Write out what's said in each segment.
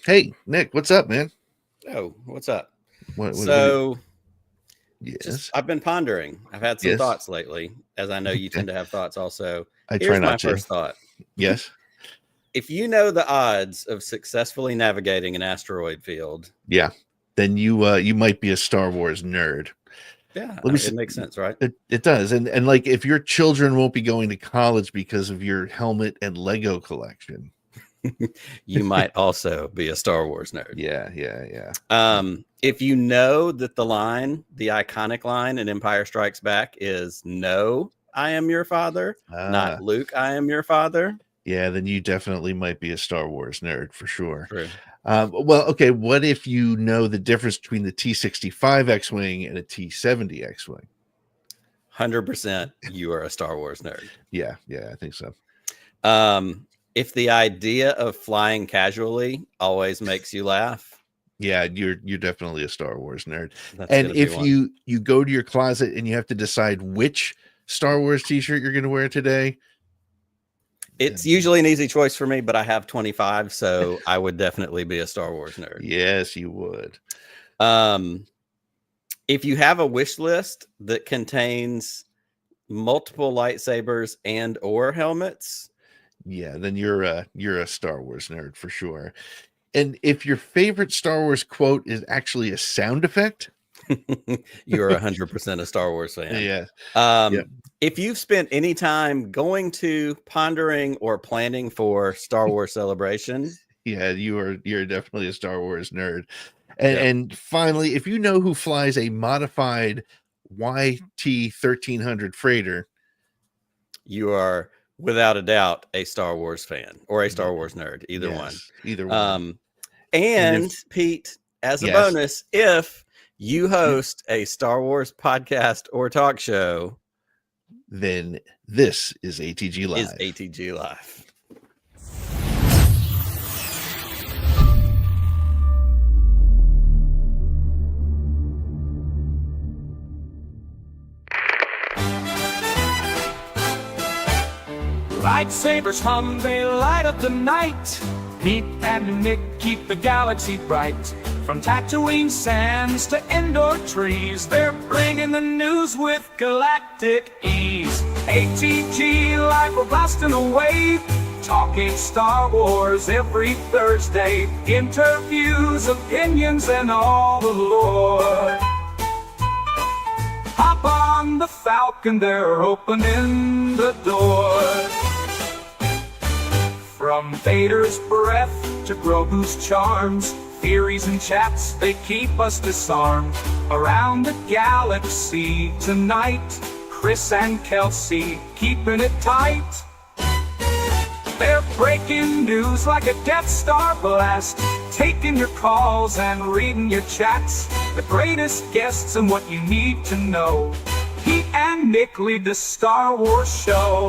Hey, Nick, what's up, man? Oh, what's up? What So, yes, I've been pondering. I've had some yes. thoughts lately, as I know you Okay. tend to have thoughts also. I try Here's my not to. first thought. Yes. If you know the odds of successfully navigating an asteroid field, Yeah. Then you might be a Star Wars nerd. yeah, Let me it see. makes sense, right? It does. And like if your children won't be going to college because of your helmet and Lego collection. You might also be a Star Wars nerd. Yeah. If you know that the iconic line in Empire Strikes Back is "No, I am your father," not Ah, "Luke, I am your father." yeah, then you definitely might be a Star Wars nerd for sure. True. Well, okay, what if you know the difference between the T-65 X-Wing and a T-70 X-Wing? 100% you are a Star Wars nerd. Yeah, I think so. If the idea of flying casually always makes you laugh, Yeah, you're definitely a Star Wars nerd. that's And going to be if one. you go to your closet and you have to decide which Star Wars t-shirt you're going to wear today, It's then usually an easy choice for me, but I have 25, so I would definitely be a Star Wars nerd. yes, you would. Um, if you have a wish list that contains multiple lightsabers and or helmets, Yeah, then you're a Star Wars nerd for sure. And if your favorite Star Wars quote is actually a sound effect, you're 100% a Star Wars fan. yeah. Yeah. If you've spent any time going to, pondering, or planning for Star Wars Celebration, Yeah, you're definitely a Star Wars nerd. And yep, and finally, if you know who flies a modified YT 1300 freighter, you are without a doubt a Star Wars fan or a Star Wars nerd, either one. yes, either one. Um, And and if Pete, as a yes, bonus, if you yeah, host a Star Wars podcast or talk show, then this is ATG is Live. ATGLive. Lightsabers hum, they light up the night. Pete and Nick keep the galaxy bright. From Tatooine sands to Andor trees, they're bringing the news with galactic ease. ATG Live, we're blasting away, talking Star Wars every Thursday. Interviews, opinions, and all the lore. Hop on the Falcon, they're opening the door. From Vader's breath to Grogu's charms, theories and chats, they keep us disarmed. Around the galaxy tonight, Chris and Kelsey keeping it tight. They're breaking news like a Death Star blast, taking your calls and reading your chats. The greatest guests and what you need to know. Pete and Nick lead the Star Wars show.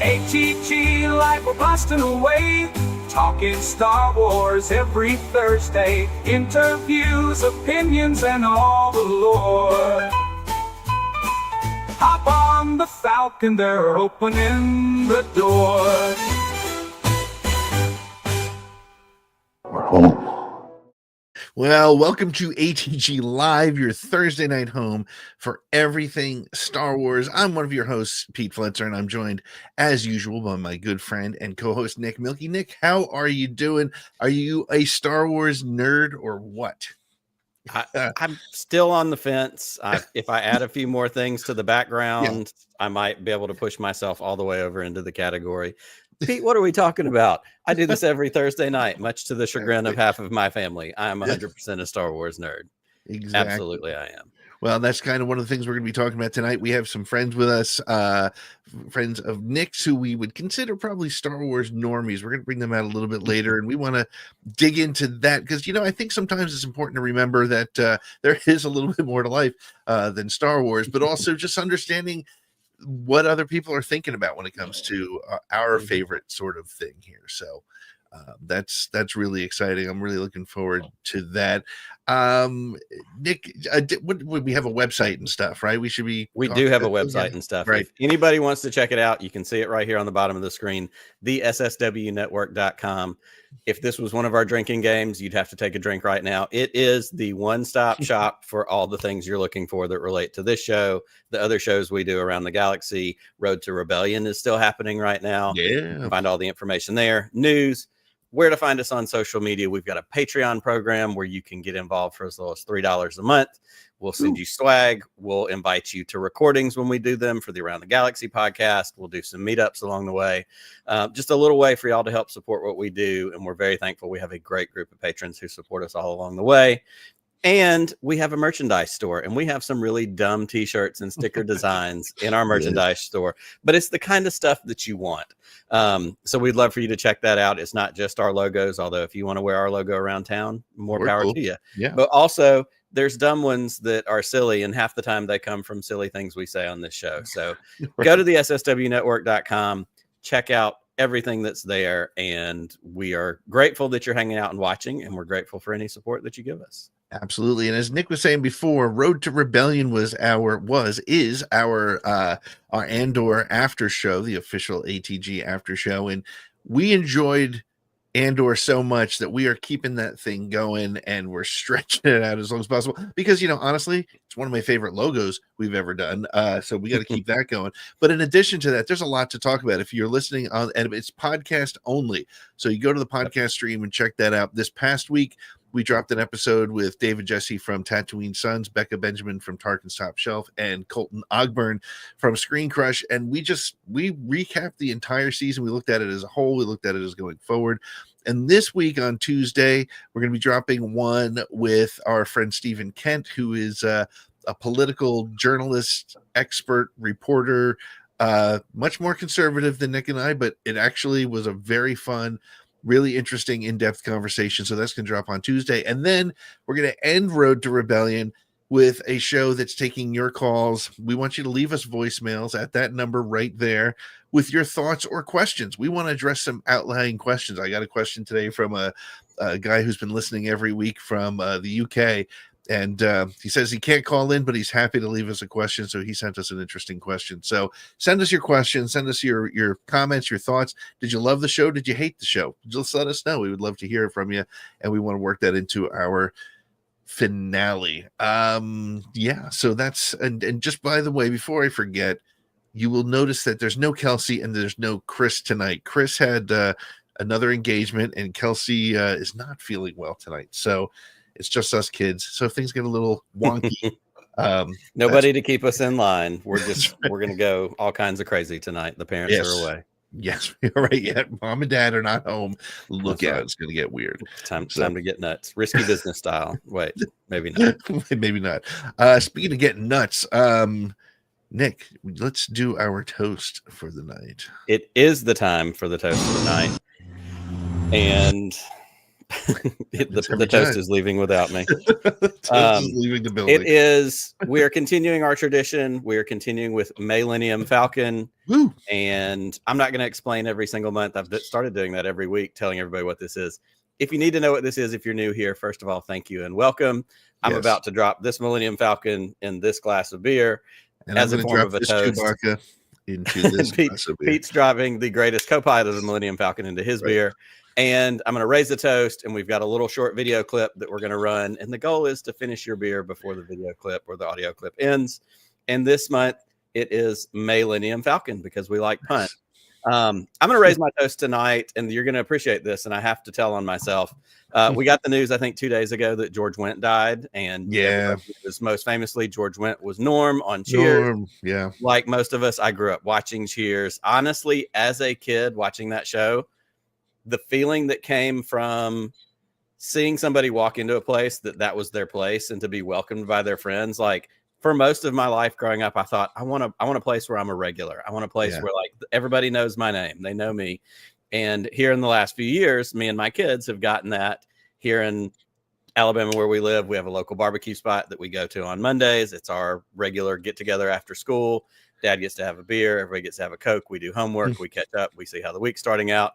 ATG Live, we're blasting away, talking Star Wars every Thursday. Interviews, opinions, and all the lore. Hop on the Falcon, they're opening the door. We're home. Well, welcome to ATG Live, your Thursday night home for everything Star Wars. I'm one of your hosts, Pete Flitzer, and I'm joined, as usual, by my good friend and co-host, Nick Milky. Nick, how are you doing? Are you a Star Wars nerd or what? I'm still on the fence. If I add a few more things to the background, I might be able to push myself all the way over into the category. Pete, what are we talking about? I do this every Thursday night, much to the chagrin of half of my family. I am 100% a Star Wars nerd. Exactly. Absolutely, I am. Well, that's kind of one of the things we're going to be talking about tonight. We have some friends with us, friends of Nick's, who we would consider probably Star Wars normies. We're going to bring them out a little bit later, and we want to dig into that because, I think sometimes it's important to remember that there is a little bit more to life than Star Wars, but also just understanding what other people are thinking about when it comes to our favorite sort of thing here. So That's really exciting. I'm really looking forward to that. Nick, we have a website and stuff, right? We do have a website and stuff. Right. If anybody wants to check it out, you can see it right here on the bottom of the screen, theSSWnetwork.com. If this was one of our drinking games, you'd have to take a drink right now. It is the one-stop shop for all the things you're looking for that relate to this show, the other shows we do around the galaxy. Road to Rebellion is still happening right now. Yeah. You can find all the information there. News, where to find us on social media. We've got a Patreon program where you can get involved for as low as $3 a month. We'll send you swag. We'll invite you to recordings when we do them for the Around the Galaxy podcast. We'll do some meetups along the way. Just a little way for y'all to help support what we do. And we're very thankful. We have a great group of patrons who support us all along the way. And we have a merchandise store, and we have some really dumb t-shirts and sticker designs in our merchandise store, but it's the kind of stuff that you want. So we'd love for you to check that out. It's not just our logos, although if you want to wear our logo around town, more power to you. Yeah. But also there's dumb ones that are silly, and half the time they come from silly things we say on this show. So go to the SSWnetwork.com, check out everything that's there. And we are grateful that you're hanging out and watching, and we're grateful for any support that you give us. Absolutely. And as Nick was saying before, Road to Rebellion is our Andor after show, the official ATG after show. And we enjoyed Andor so much that we are keeping that thing going, and we're stretching it out as long as possible because, honestly, it's one of my favorite logos we've ever done. So we got to keep that going. But in addition to that, there's a lot to talk about. If you're listening and it's podcast only, so you go to the podcast stream and check that out. This past week, we dropped an episode with David Jesse from Tatooine Sons, Becca Benjamin from Tarkin's Top Shelf, and Colton Ogburn from Screen Crush. And we recapped the entire season. We looked at it as a whole. We looked at it as going forward. And this week on Tuesday, we're going to be dropping one with our friend Stephen Kent, who is a political journalist, expert, reporter, much more conservative than Nick and I, but it actually was a very fun, really interesting, in-depth conversation. So that's going to drop on Tuesday. And then we're going to end Road to Rebellion with a show that's taking your calls. We want you to leave us voicemails at that number right there with your thoughts or questions. We want to address some outlying questions. I got a question today from a guy who's been listening every week from the UK. And he says he can't call in, but he's happy to leave us a question. So he sent us an interesting question. So send us your questions, send us your comments, your thoughts. Did you love the show? Did you hate the show? Just let us know. We would love to hear from you. And we want to work that into our finale. So that's, and just by the way, before I forget, you will notice that there's no Kelsey and there's no Chris tonight. Chris had another engagement, and Kelsey is not feeling well tonight. So it's just us kids. So things get a little wonky. Nobody to keep us in line. We're going to go all kinds of crazy tonight. The parents are away. Yes, you're right. Yeah, mom and dad are not home. Look That's out, right. It's going to get weird. Time to get nuts. Risky business style. Wait, maybe not. Maybe not. Speaking of getting nuts, Nick, let's do our toast for the night. It is the time for the toast for the night. And the toast is leaving without me. Toast is leaving the building. It is. We are continuing our tradition. We are continuing with Millennium Falcon. Woo. And I'm not going to explain every single month. I've started doing that every week, telling everybody what this is. If you need to know what this is, if you're new here, first of all, thank you and welcome. I'm about to drop this Millennium Falcon in this glass of beer, and as a form of a toast. Chewbacca into this glass of beer. Pete's driving the greatest co-pilot of the Millennium Falcon into his beer. And I'm going to raise the toast, and we've got a little short video clip that we're going to run. And the goal is to finish your beer before the video clip or the audio clip ends. And this month, it is Millennium Falcon because we like pun. I'm going to raise my toast tonight, and you're going to appreciate this, and I have to tell on myself. We got the news, I think, 2 days ago that George Wendt died. And was most famously, George Wendt was Norm on Cheers. Like most of us, I grew up watching Cheers. Honestly, as a kid watching that show, the feeling that came from seeing somebody walk into a place that was their place and to be welcomed by their friends. Like for most of my life growing up, I thought, I want a place where I'm a regular. I want a place where like everybody knows my name. They know me. And here in the last few years, me and my kids have gotten that. Here in Alabama, where we live, we have a local barbecue spot that we go to on Mondays. It's our regular get together after school. Dad gets to have a beer. Everybody gets to have a Coke. We do homework. We catch up. We see how the week's starting out.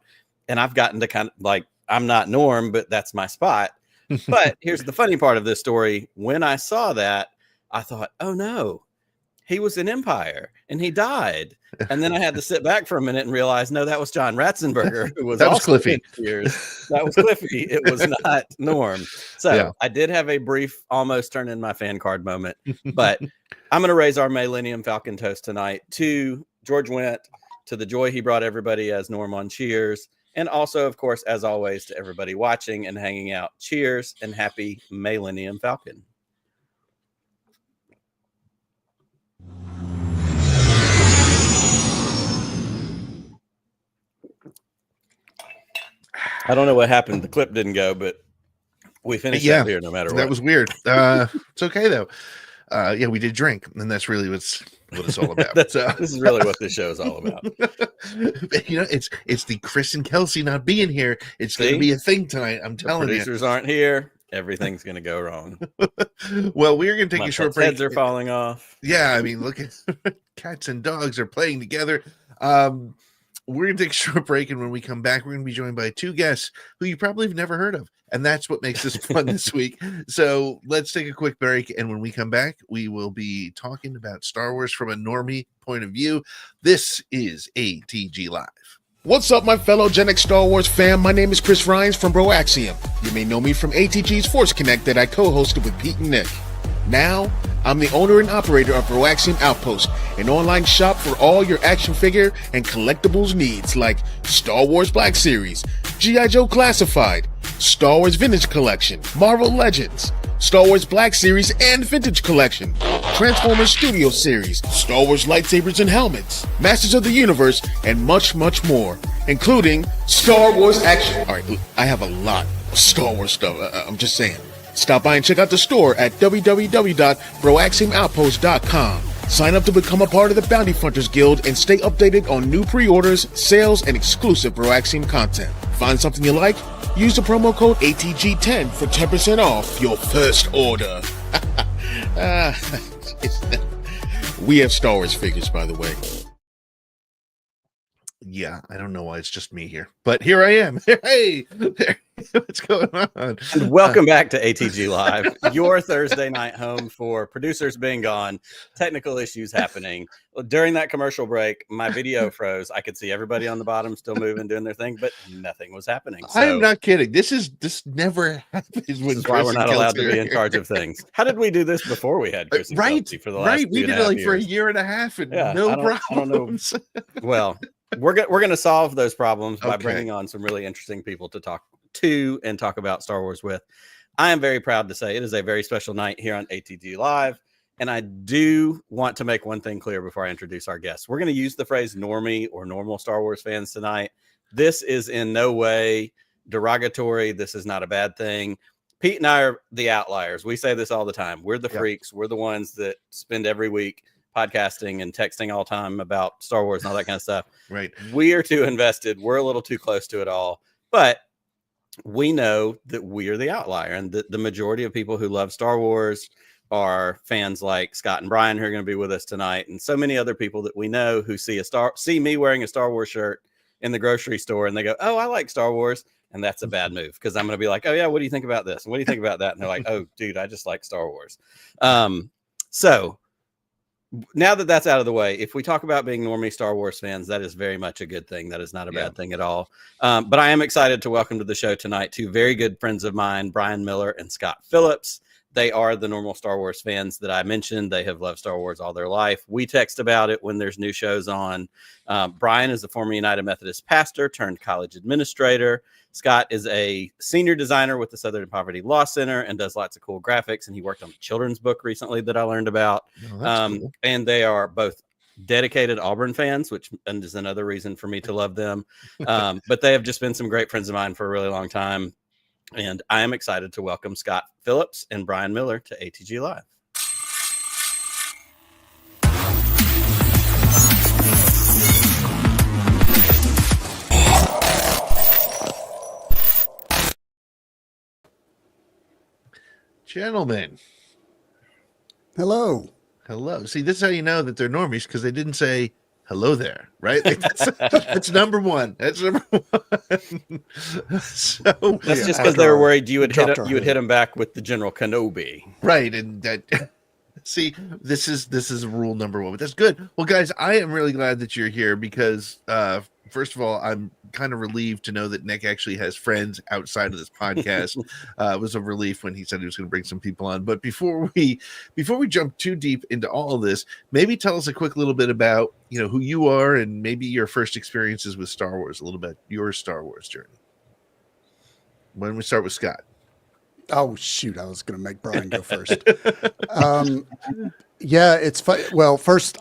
And I've gotten to kind of like I'm not Norm, but that's my spot. But here's the funny part of this story. When I saw that, I thought, oh no, he was in Empire and he died. And then I had to sit back for a minute and realize, no, that was John Ratzenberger, who was also Cliffy. in Cheers. That was Cliffy. It was not Norm. So I did have a brief, almost turn in my fan card moment, but I'm going to raise our Millennium Falcon toast tonight to George Wendt, to the joy he brought everybody as Norm on Cheers. And also, of course, as always, to everybody watching and hanging out. Cheers and happy Millennium Falcon. I don't know what happened. The clip didn't go, but we finished that beer no matter what. That was weird. It's okay, though. We did drink, and that's really what it's all about. This is really what this show is all about. It's the Chris and Kelsey not being here. It's going to be a thing tonight. I'm telling you. Producers aren't here. Everything's going to go wrong. Well, we're going to take a short break. Heads are falling off. Yeah, I mean, look at cats and dogs are playing together. We're going to take a short break, and when we come back, we're going to be joined by two guests who you probably have never heard of, and that's what makes this fun this week. So let's take a quick break, and when we come back, we will be talking about Star Wars from a normie point of view. This is ATG Live. What's up, my fellow Gen X Star Wars fam? My name is Chris Rhines from Broaxium. You may know me from ATG's Force Connect that I co-hosted with Pete and Nick. Now, I'm the owner and operator of Broaxium Outpost, an online shop for all your action figure and collectibles needs like Star Wars Black Series, G.I. Joe Classified, Star Wars Vintage Collection, Marvel Legends, Star Wars Black Series and Vintage Collection, Transformers Studio Series, Star Wars lightsabers and helmets, Masters of the Universe, and much, much more, including Star Wars action. All right, I have a lot of Star Wars stuff. I'm just saying. Stop by and check out the store at www.broaxiumoutpost.com. Sign up to become a part of the Bounty Hunters Guild and stay updated on new pre-orders, sales, and exclusive Broaxium content. Find something you like? Use the promo code ATG10 for 10% off your first order. We have Star Wars figures, by the way. Yeah, I don't know why it's just me here, but here I am. Hey, what's going on? And welcome back to ATG Live, your Thursday night home for producers being gone, technical issues happening. During that commercial break, my video froze. I could see everybody on the bottom still moving, doing their thing, but nothing was happening. So, I'm not kidding. This never happens when why we're not allowed to be in charge of things. How did we do this before we had Chris and Kelsey for the last we did it like for a year and a half and no problems. I don't know. Well, we're going to solve those problems by bringing on some really interesting people to talk to and talk about Star Wars with. I am very proud to say it is a very special night here on ATG Live. And I do want to make one thing clear before I introduce our guests. We're going to use the phrase normie or normal Star Wars fans tonight. This is in no way derogatory. This is not a bad thing. Pete and I are the outliers. We say this all the time. We're the freaks. We're the ones that spend every week podcasting and texting all the time about Star Wars and all that kind of stuff. Right. We are too invested. We're a little too close to it all. But we know that we are the outlier, and that the majority of people who love Star Wars are fans like Scott and Brian, who are going to be with us tonight, and so many other people that we know who see me wearing a Star Wars shirt in the grocery store, and they go, "Oh, I like Star Wars," and that's a bad move, because I'm going to be like, "Oh yeah, what do you think about this? And what do you think about that?" And they're like, "Oh, dude, I just like Star Wars." So now that that's out of the way, if we talk about being normie Star Wars fans, that is very much a good thing. That is not a bad thing at all. But I am excited to welcome to the show tonight two very good friends of mine, Brian Miller and Scott Phillips. They are the normal Star Wars fans that I mentioned. They have loved Star Wars all their life. We text about it when there's new shows on. Brian is a former United Methodist pastor turned college administrator. Scott is a senior designer with the Southern Poverty Law Center and does lots of cool graphics. And he worked on a children's book recently that I learned about. Cool. And they are both dedicated Auburn fans, which is another reason for me to love them. But they have just been some great friends of mine for a really long time. And I am excited to welcome Scott Phillips and Brian Miller to ATG Live. Gentlemen. Hello. See, this is how you know that they're normies, because they didn't say hello there, right? Like that's number one. That's number one. So That's just because they were worried you would hit him back with the General Kenobi. Right. And that see, this is rule number one, but that's good. Well, guys, I am really glad that you're here because first of all, I'm kind of relieved to know that Nick actually has friends outside of this podcast. It was a relief when he said he was going to bring some people on. But before we jump too deep into all of this, maybe tell us a quick little bit about, you know, who you are and maybe your first experiences with Star Wars, a little bit your Star Wars journey. Why don't we start with Scott? Oh shoot! I was going to make Brian go first. Yeah, it's fun. Well, first,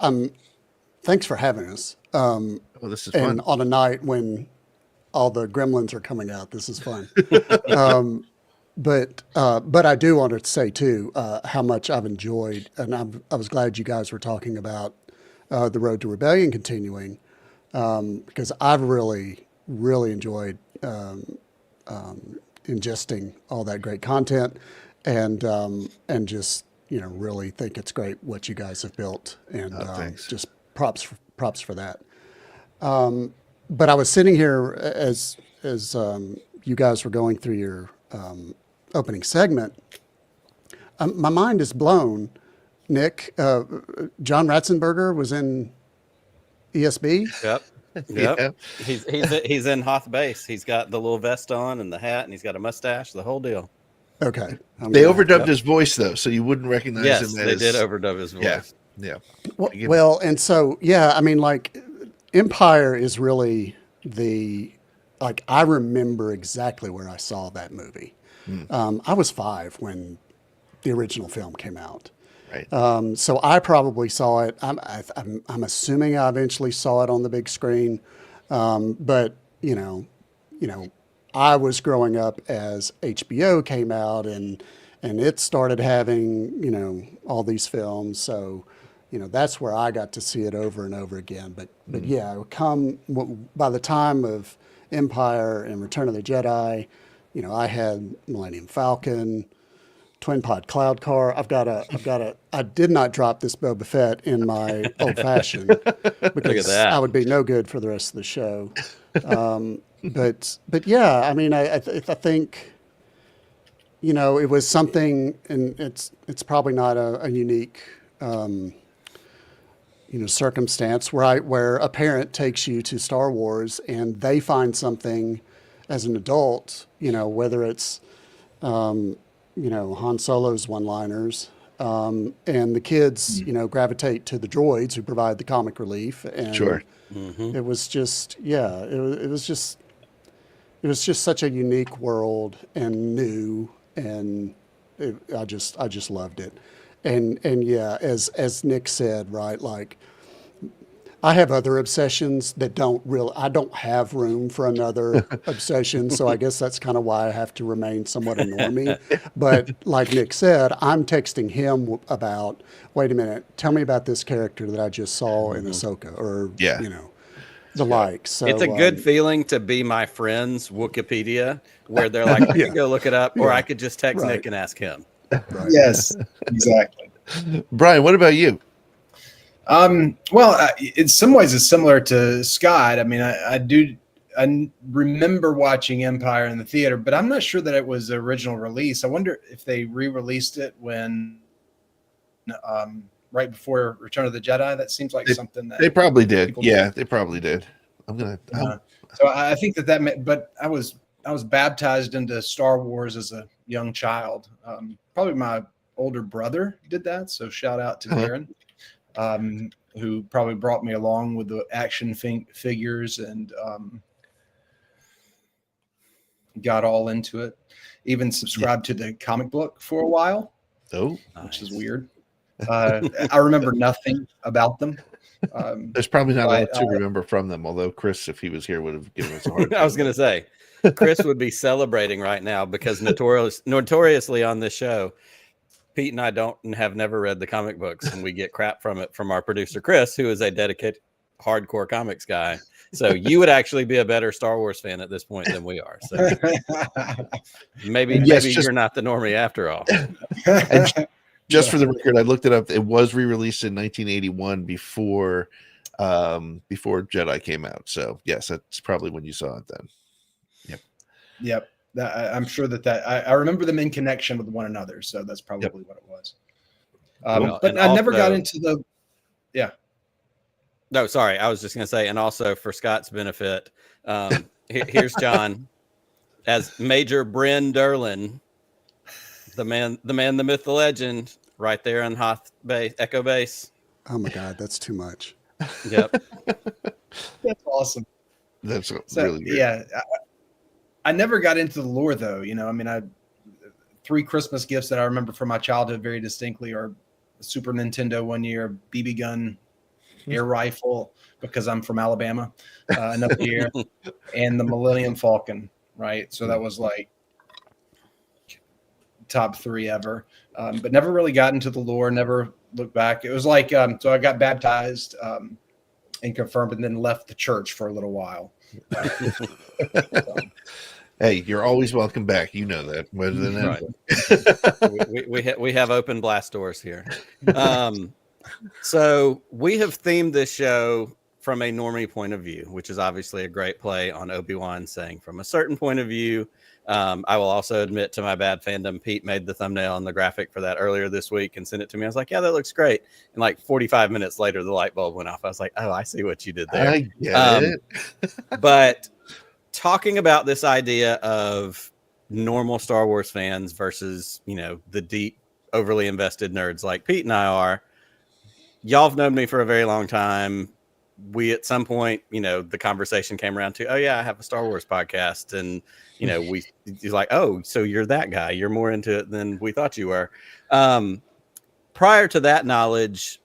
thanks for having us. Oh, this is and fun. On a night when all the gremlins are coming out, this is fun. But I do want to say too how much I've enjoyed, and I was glad you guys were talking about the Road to Rebellion continuing because I've really enjoyed ingesting all that great content and just, you know, really think it's great what you guys have built, and just props for that. But I was sitting here as you guys were going through your opening segment. My mind is blown. Nick, John Ratzenberger was in ESB. Yep. Yeah. He's in Hoth Base. He's got the little vest on and the hat, and he's got a mustache, the whole deal. Okay. They overdubbed his voice though, so you wouldn't recognize him. Yes, they did overdub his voice. Yeah. Well, and so yeah, I mean, like Empire is really I remember exactly where I saw that movie. I was 5 when the original film came out. Right. So I probably saw it. I'm assuming I eventually saw it on the big screen. But you know, I was growing up as HBO came out and it started having, you know, all these films. So, you know, that's where I got to see it over and over again. But yeah, it would by the time of Empire and Return of the Jedi, you know, I had Millennium Falcon, Twin Pod Cloud Car. I did not drop this Boba Fett in my old fashioned because I would be no good for the rest of the show. But yeah, I mean, I think, you know, it was something, and it's probably not a unique, you know, circumstance where a parent takes you to Star Wars and they find something as an adult, you know, whether it's, you know, Han Solo's one-liners, and the kids, you know, gravitate to the droids who provide the comic relief. And Sure. It was just, yeah, it was just such a unique world and new, and I just loved it. And yeah, as Nick said, right, like I have other obsessions that I don't have room for another obsession. So I guess that's kind of why I have to remain somewhat a normie. But like Nick said, I'm texting him about, wait a minute, tell me about this character that I just saw in Ahsoka, or, you know, the like. So it's a good feeling to be my friend's Wikipedia, where they're like, I could go look it up, or I could just text Nick and ask him. Right. Yes, exactly. Brian, what about you? Well, in some ways it's similar to Scott. I mean, I remember watching Empire in the theater, but I'm not sure that it was the original release. I wonder if they re-released it when, right before Return of the Jedi. That seems like something that they probably did. Yeah, they probably did. So I think but I was baptized into Star Wars as a young child. Probably my older brother did that. So shout out to Darren. Who probably brought me along with the action figures and got all into it. Even subscribed to the comic book for a while. Oh, which is weird. I remember nothing about them. There's probably not a lot to remember from them, although Chris, if he was here, would have given us a hard time. I was going to say, Chris would be celebrating right now because notoriously on this show, Pete and I have never read the comic books, and we get crap from it from our producer, Chris, who is a dedicated hardcore comics guy. So you would actually be a better Star Wars fan at this point than we are. So maybe you're not the normie after all. And just for the record, I looked it up. It was re-released in 1981 before before Jedi came out. So yes, that's probably when you saw it then. Yep. I'm sure that I remember them in connection with one another. So that's probably what it was. Well, but and I never got also- into the, yeah. No, sorry. I was just going to say, and also for Scott's benefit, here's John as Major Bryn Derlin, the man, the myth, the legend, right there on Hoth Base, Echo Base. Oh my God, that's too much. Yep. That's awesome. That's So, really good. yeah. I never got into the lore though. You know, I mean, 3 Christmas gifts that I remember from my childhood very distinctly are a Super Nintendo one year, BB gun, air rifle, because I'm from Alabama, another year, and the Millennium Falcon, right? So that was like top 3 ever, but never really got into the lore, never looked back. It was like, so I got baptized and confirmed and then left the church for a little while. Hey, you're always welcome back. You know that. Right. we have open blast doors here. So we have themed this show from a normie point of view, which is obviously a great play on Obi-Wan saying from a certain point of view. I will also admit to my bad fandom. Pete made the thumbnail and the graphic for that earlier this week and sent it to me. I was like, yeah, that looks great. And like 45 minutes later, the light bulb went off. I was like, oh, I see what you did there. I get it. But talking about this idea of normal Star Wars fans versus, you know, the deep, overly invested nerds like Pete and I are, y'all have known me for a very long time. We, at some point, you know, the conversation came around to, oh yeah, I have a Star Wars podcast. And, you know, he's like, oh, so you're that guy. You're more into it than we thought you were. Prior to that knowledge,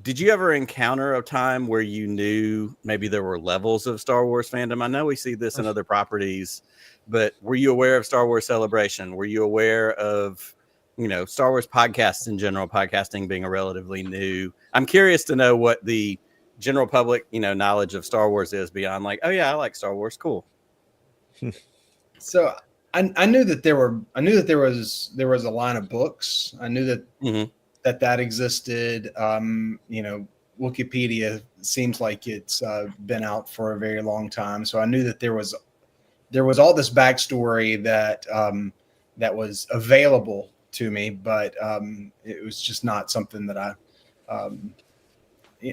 did you ever encounter a time where you knew maybe there were levels of Star Wars fandom? I know we see this in other properties, but were you aware of Star Wars Celebration? Were you aware of, you know, Star Wars podcasts in general, podcasting being a relatively new? I'm curious to know what the general public, you know, knowledge of Star Wars is beyond like, oh yeah, I like Star Wars. Cool. So I knew that there was a line of books. I knew that that existed. You know, Wikipedia seems like it's been out for a very long time. So I knew that there was all this backstory that that was available to me, but it was just not something that I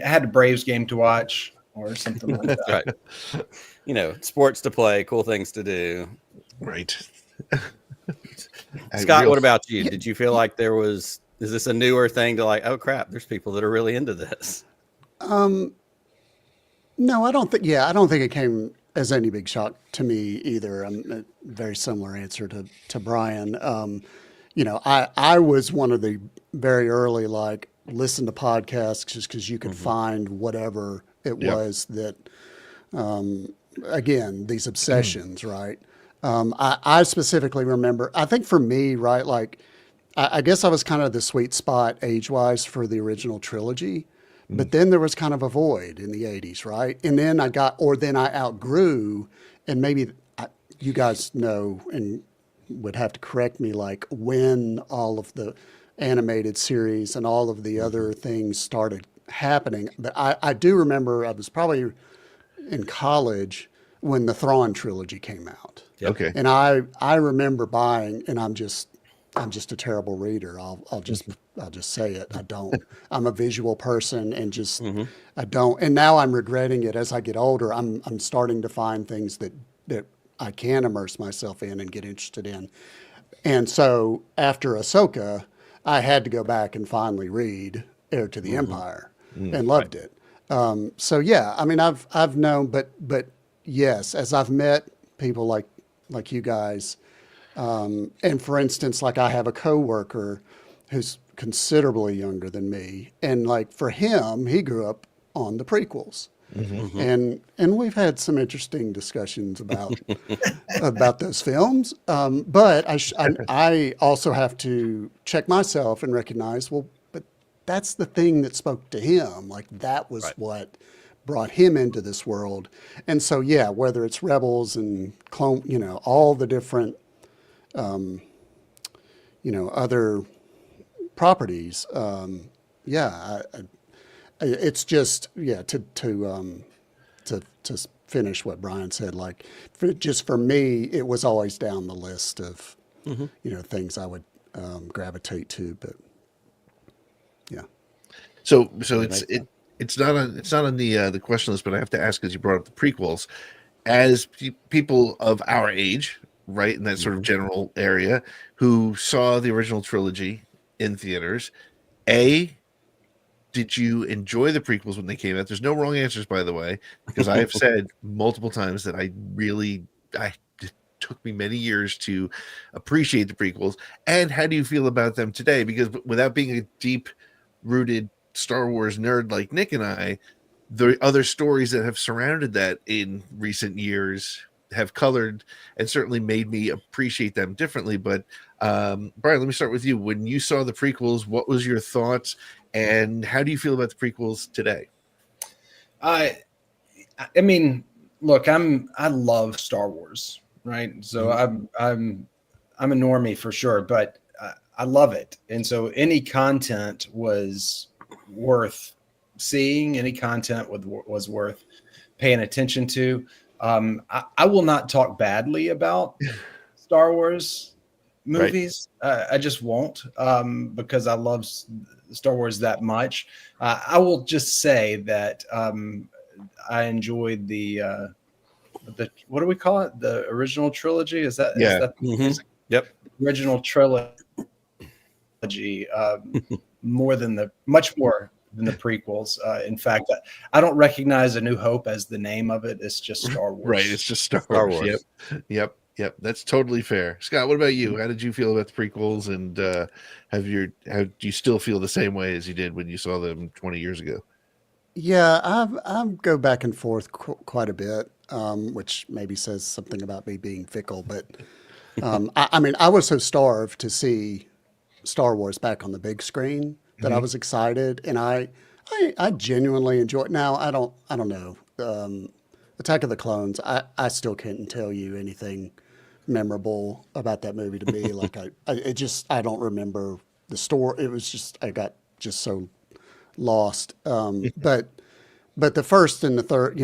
had a Braves game to watch or something like that. Right. You know, sports to play, cool things to do. Right. Scott, what about you? Did you feel like is this a newer thing to like, oh crap, there's people that are really into this? No, I don't think it came as any big shock to me either. A very similar answer to Brian. You know, I was one of the very early, like, listen to podcasts just because you could find whatever it was that, again, these obsessions, right? I specifically remember, I think for me, right, like, I guess I was kind of the sweet spot age-wise for the original trilogy, but then there was kind of a void in the 80s, right? And then I outgrew, and maybe you guys know and would have to correct me, like, when all of the animated series and all of the other things started happening. But I do remember I was probably in college when the Thrawn trilogy came out. Okay. And I remember buying, and I'm just a terrible reader. I'll just say it. I'm a visual person and just I don't. And now I'm regretting it as I get older. I'm starting to find things that I can immerse myself in and get interested in. And so after Ahsoka, I had to go back and finally read Heir to the Empire and loved it. So yeah, I mean, I've known, but yes, as I've met people like you guys, and for instance, like I have a coworker who's considerably younger than me, and like for him, he grew up on the prequels. And we've had some interesting discussions about those films. But I also have to check myself and recognize, well, but that's the thing that spoke to him. Like that was what brought him into this world. And so, yeah, whether it's Rebels and Clone, you know, all the different, you know, other properties. it's just to finish what Brian said. Like, just for me, it was always down the list of things I would gravitate to. But yeah. So it's not on the question list, but I have to ask because you brought up the prequels. As people of our age, right, in that sort of general area, who saw the original trilogy in theaters, did you enjoy the prequels when they came out? There's no wrong answers, by the way, because I have said multiple times that it took me many years to appreciate the prequels. And how do you feel about them today? Because without being a deep-rooted Star Wars nerd like Nick and I, the other stories that have surrounded that in recent years have colored and certainly made me appreciate them differently. But Brian, let me start with you. When you saw the prequels, what was your thoughts, and how do you feel about the prequels today? I mean, look, I love Star Wars, right? So I'm a normie for sure, but I love it, and so any content was worth seeing. Any content was worth paying attention to. I will not talk badly about Star Wars movies. Right. I just won't, because I love Star Wars that much. I will just say that I enjoyed the what do we call it? The original trilogy? Is that Yep. Original trilogy much more than the prequels. In fact, I don't recognize A New Hope as the name of it. It's just Star Wars. Right. It's just Star Wars. Yep. That's totally fair. Scott, what about you? How did you feel about the prequels, and do you still feel the same way as you did when you saw them 20 years ago? Yeah, I go back and forth quite a bit, which maybe says something about me being fickle. But I mean, I was so starved to see Star Wars back on the big screen that I was excited, and I genuinely enjoy it. Now I don't know. Attack of the Clones, I still can't tell you anything memorable about that movie to me. Like I don't remember the story. It was just, I got just so lost. But the first and the third,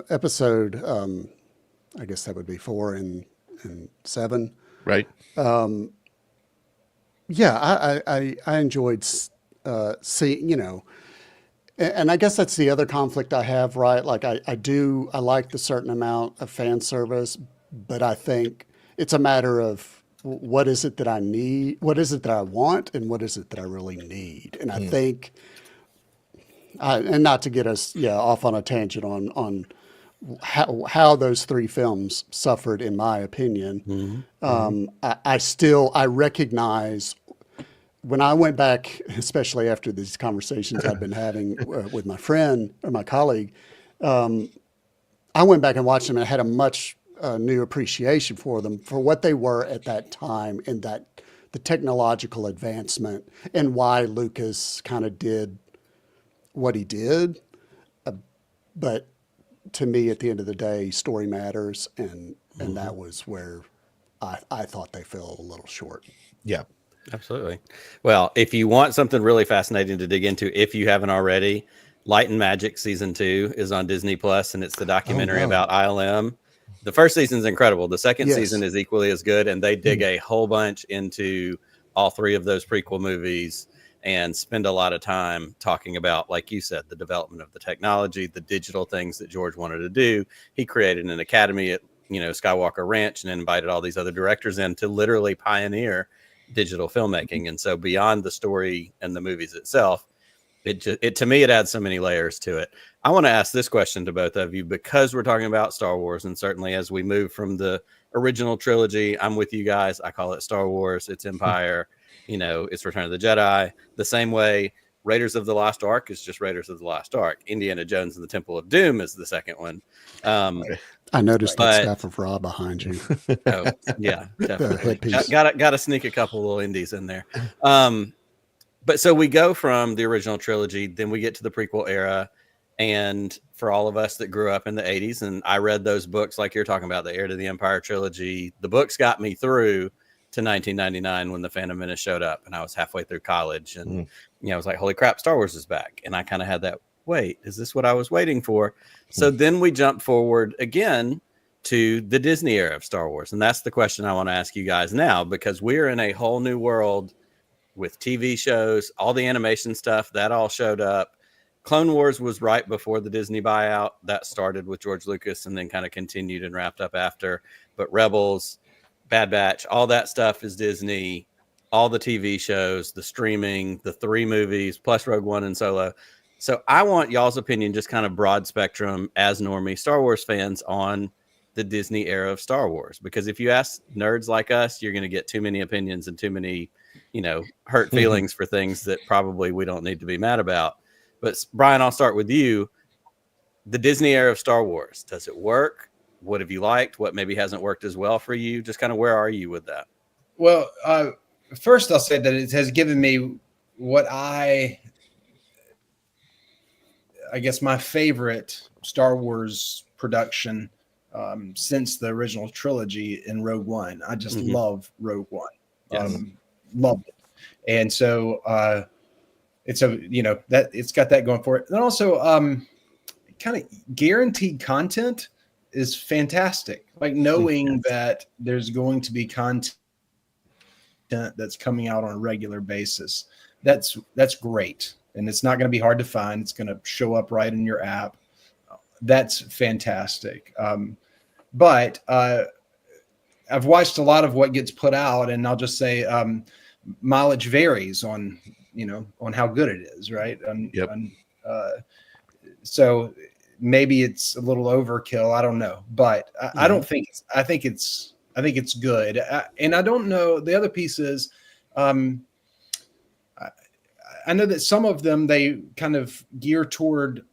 episode, I guess that would be 4 and 7. Right. Yeah, I enjoyed seeing, and I guess that's the other conflict I have, right? Like I like the certain amount of fan service, but I think it's a matter of what is it that I need, what is it that I want, and what is it that I really need. And I think, and not to get us off on a tangent on how those 3 films suffered, in my opinion. I recognize, when I went back, especially after these conversations I'd been having with my friend or my colleague, I went back and watched them, and I had a much new appreciation for them, for what they were at that time, and that the technological advancement, and why Lucas kind of did what he did. But to me, at the end of the day, story matters, and that was where I thought they fell a little short. Yeah. Absolutely. Well, if you want something really fascinating to dig into, if you haven't already, Light and Magic season 2 is on Disney Plus, and it's the documentary about ILM. The first season's incredible. The second season is equally as good, and they dig a whole bunch into all 3 of those prequel movies and spend a lot of time talking about, like you said, the development of the technology, the digital things that George wanted to do. He created an academy at Skywalker Ranch, and invited all these other directors in to literally pioneer digital filmmaking. And so beyond the story and the movies itself, it to me, it adds so many layers to it. I want to ask this question to both of you, because we're talking about Star Wars, and certainly as we move from the original trilogy, I'm with you guys. I call it Star Wars, it's Empire, it's Return of the Jedi. The same way Raiders of the Lost Ark is just Raiders of the Lost Ark. Indiana Jones and the Temple of Doom is the second one. I noticed that Staff of Ra behind you. Oh, yeah, definitely. Got to sneak a couple little indies in there. But so we go from the original trilogy, then we get to the prequel era. And for all of us that grew up in the 80s, and I read those books like you're talking about, the Heir to the Empire trilogy, the books got me through to 1999 when the Phantom Menace showed up, and I was halfway through college, and I was like, holy crap, Star Wars is back. And I kind of had that, wait, is this what I was waiting for? So then we jump forward again to the Disney era of Star Wars. And that's the question I want to ask you guys now, because we're in a whole new world with TV shows, all the animation stuff that all showed up. Clone Wars was right before the Disney buyout. That started with George Lucas and then kind of continued and wrapped up after. But Rebels, Bad Batch, all that stuff is Disney. All the TV shows, the streaming, the 3 movies, plus Rogue One and Solo. So I want y'all's opinion, just kind of broad spectrum as normie Star Wars fans, on the Disney era of Star Wars. Because if you ask nerds like us, you're going to get too many opinions and too many, hurt feelings for things that probably we don't need to be mad about. But Brian, I'll start with you. The Disney era of Star Wars, does it work? What have you liked? What maybe hasn't worked as well for you? Just kind of where are you with that? Well, first I'll say that it has given me what I guess my favorite Star Wars production since the original trilogy in Rogue One. I just love Rogue One. Yes. Loved it. And so it's that it's got that going for it. And also kind of guaranteed content is fantastic. Like knowing that there's going to be content that's coming out on a regular basis. That's great. And it's not going to be hard to find. It's going to show up right in your app. That's fantastic. But I've watched a lot of what gets put out, and I'll just say mileage varies on how good it is, right? So maybe it's a little overkill. I don't know, but I don't think I think it's good. And I don't know. The other piece is, I know that some of them, they kind of gear toward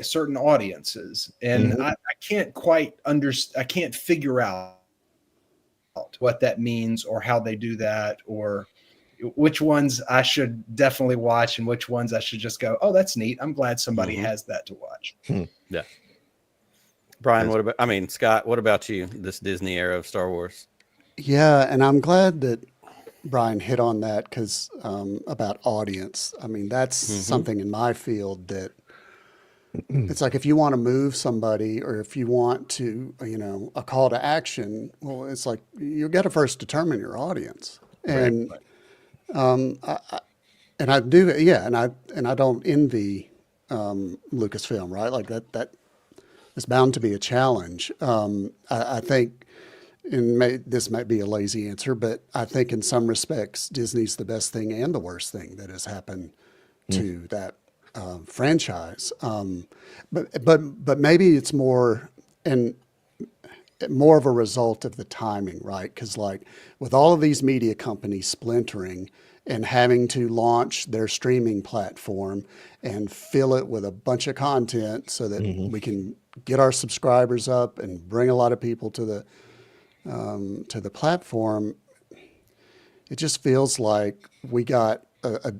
certain audiences, and I can't quite I can't figure out what that means or how they do that, or which ones I should definitely watch and which ones I should just go, oh, that's neat. I'm glad somebody has that to watch. Yeah. Brian, Scott, what about you, this Disney era of Star Wars? Yeah, and I'm glad that Brian hit on that, because about audience. I mean, that's something in my field that it's like, if you want to move somebody, or if you want to, a call to action, well, it's like you got to first determine your audience. And I do, and I don't envy Lucasfilm, right? Like that is bound to be a challenge. I think, this might be a lazy answer, but I think in some respects, Disney's the best thing and the worst thing that has happened to that franchise. But maybe it's more of a result of the timing, right? Because like with all of these media companies splintering and having to launch their streaming platform and fill it with a bunch of content so that we can get our subscribers up and bring a lot of people to the platform, it just feels like we got a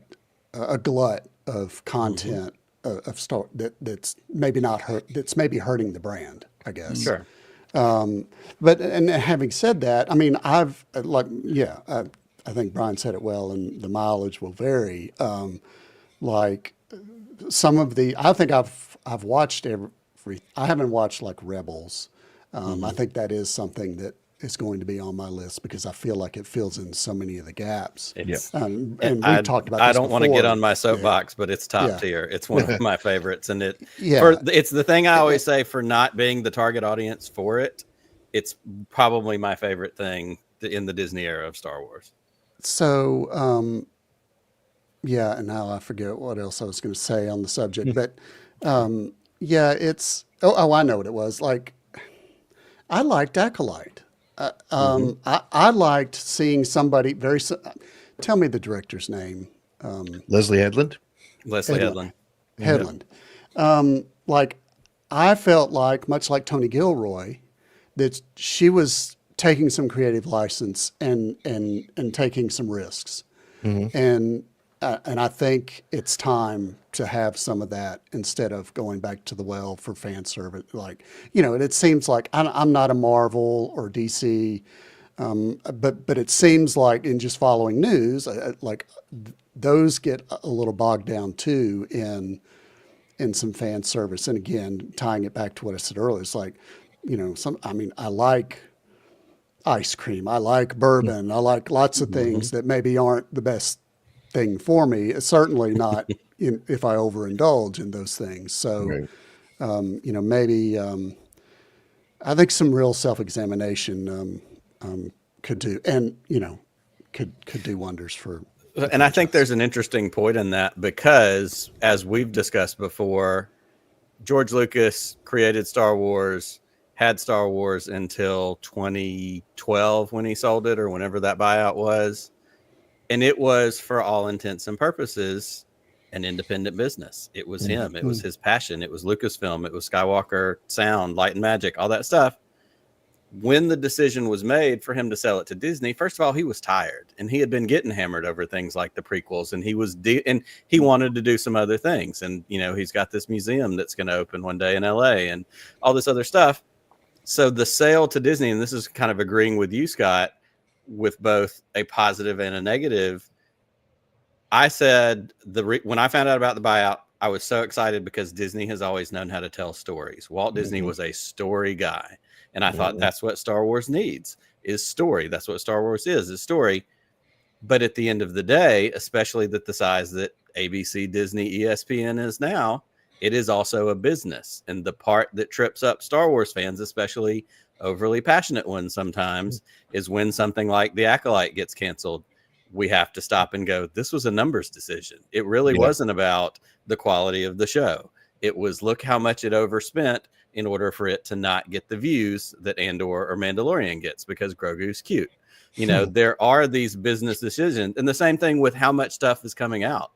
glut of content that's maybe that's maybe hurting the brand, I guess. Sure. But having said that, I mean, I think Brian said it well, and the mileage will vary. Like some of I think I've watched I haven't watched like Rebels. I think that is something that is going to be on my list, because I feel like it fills in so many of the gaps. And we talked about this I don't want to get on my soapbox, Yeah. but it's top tier. It's one of my favorites. And Yeah. it's the thing I always say, for not being the target audience for it, it's probably my favorite thing in the Disney era of Star Wars. So, and now I forget what else I was going to say on the subject, but it's, I know what it was. Like, I liked ATGLive. I liked seeing somebody tell me the director's name. Leslie Headland. Leslie Headland. Headland. Like, I felt like, much like Tony Gilroy, that she was taking some creative license and taking some risks. And I think it's time to have some of that instead of going back to the well for fan service. Like, it seems like I'm not a Marvel or DC But it seems like in just following news, those get a little bogged down too in some fan service. And again, tying it back to what I said earlier, it's like, I like ice cream, I like bourbon, I like lots of things that maybe aren't the best thing for me. It's certainly not if I overindulge in those things. So, maybe I think some real self-examination could do, and could do wonders for. And I think there's an interesting point in that because, as we've discussed before, George Lucas created Star Wars, had Star Wars until 2012 when he sold it, or whenever that buyout was. And it was, for all intents and purposes, an independent business. It was him. It was his passion. It was Lucasfilm. It was Skywalker Sound, Light and Magic, all that stuff. When the decision was made for him to sell it to Disney, first of all, he was tired and he had been getting hammered over things like the prequels, and he wanted to do some other things. And, he's got this museum that's going to open one day in LA and all this other stuff. So the sale to Disney, and this is kind of agreeing with you, Scott, with both a positive and a negative. I said when I found out about the buyout, I was so excited because Disney has always known how to tell stories. Walt Disney was a story guy. And I thought that's what Star Wars needs, is story. That's what Star Wars is story. But at the end of the day, especially at the size that ABC, Disney, ESPN is now, it is also a business. And the part that trips up Star Wars fans, especially overly passionate ones sometimes, is when something like The Acolyte gets canceled. We have to stop and go, this was a numbers decision. It really wasn't about the quality of the show. It was, look how much it overspent in order for it to not get the views that Andor or Mandalorian gets because Grogu's cute. There are these business decisions, and the same thing with how much stuff is coming out.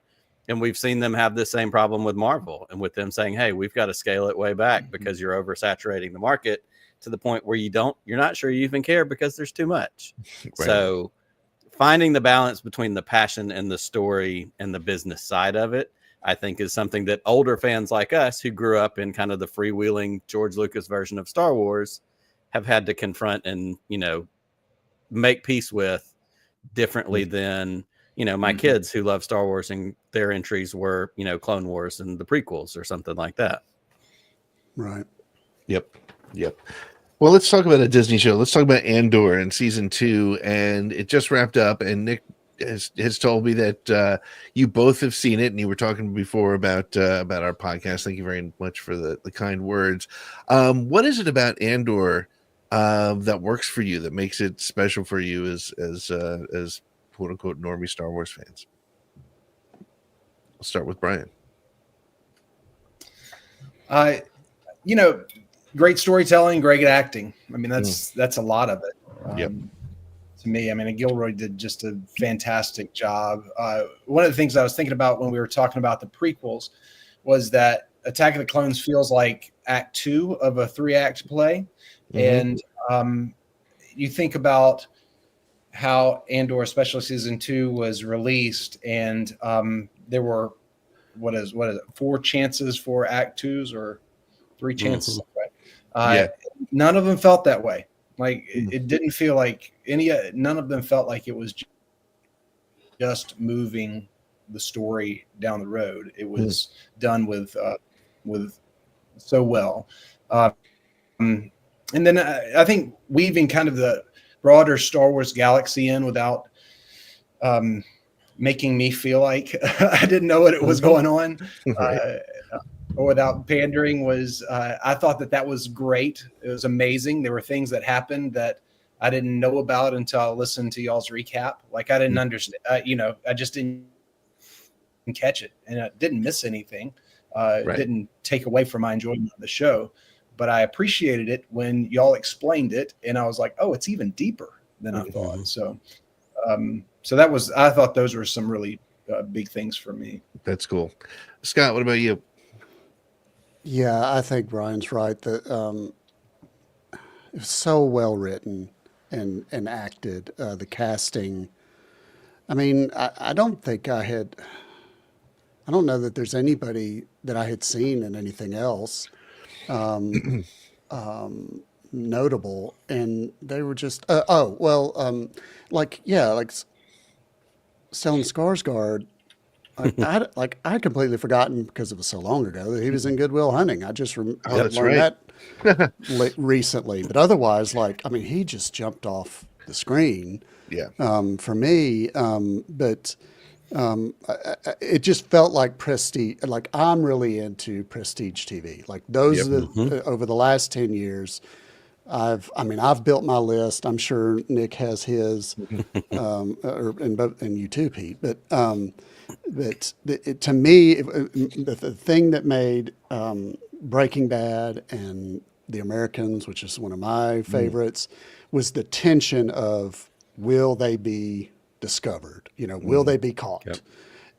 And we've seen them have this same problem with Marvel, and with them saying, hey, we've got to scale it way back because you're oversaturating the market to the point where you're not sure you even care because there's too much. Right. So finding the balance between the passion and the story and the business side of it, I think, is something that older fans like us who grew up in kind of the freewheeling George Lucas version of Star Wars have had to confront and, make peace with differently than, my kids who love Star Wars and their entries were, Clone Wars and the prequels or something like that. Right. Yep. Well, let's talk about a Disney show. Let's talk about Andor in season 2, and it just wrapped up, and Nick has told me that you both have seen it, and you were talking before about our podcast. Thank you very much for the kind words. What is it about Andor that works for you, that makes it special for you as quote unquote normie Star Wars fans? I'll start with Brian. Great storytelling, great acting. I mean, that's a lot of it. To me, I mean, Gilroy did just a fantastic job. One of the things I was thinking about when we were talking about the prequels was that Attack of the Clones feels like Act 2 of a 3-act play. And you think about how Andor, especially season 2, was released, and there were what is it, 4 chances for Act 2s or 3 chances. Right? None of them felt that way. Like it didn't feel like none of them felt like it was just moving the story down the road. It was done with so well. And then I think weaving kind of the broader Star Wars galaxy in without making me feel like I didn't know what was going on. Or without pandering was, I thought that was great. It was amazing. There were things that happened that I didn't know about until I listened to y'all's recap. Like I didn't understand, I just didn't catch it, and I didn't miss anything. It didn't take away from my enjoyment of the show, but I appreciated it when y'all explained it, and I was like, oh, it's even deeper than I thought. So I thought those were some really big things for me. That's cool. Scott, what about you? Yeah, I think Brian's right that it was so well written and acted. The casting. I mean, I don't think I don't know that there's anybody that I had seen in anything else. notable, and they were just like Stellan Skarsgård. I'd completely forgotten because it was so long ago that he was in Good Will Hunting. I just that's learned right. that recently, but otherwise, he just jumped off the screen Yeah. for me. It just felt like prestige. Like I'm really into prestige TV. Like those are over the last 10 years. I've built my list. I'm sure Nick has his, and you too, Pete. To me, the thing that made Breaking Bad and The Americans, which is one of my favorites, was the tension of will they be discovered? Will they be caught? Yep.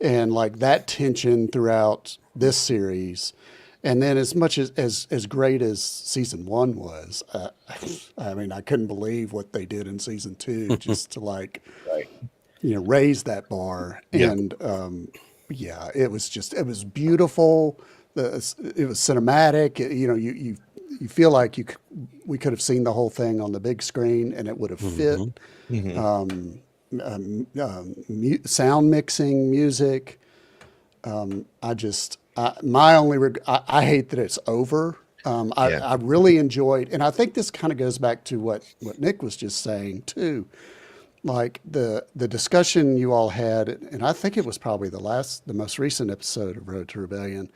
And like that tension throughout this series. And then as much as great as season 1 was, I couldn't believe what they did in season 2 just to raise that bar. Yeah. And it was beautiful. It was cinematic. You feel like we could have seen the whole thing on the big screen and it would have fit. Sound mixing, music. I hate that it's over. I really enjoyed, and I think this kind of goes back to what Nick was just saying too. Like the discussion you all had, and I think it was probably the most recent episode of Road to Rebellion,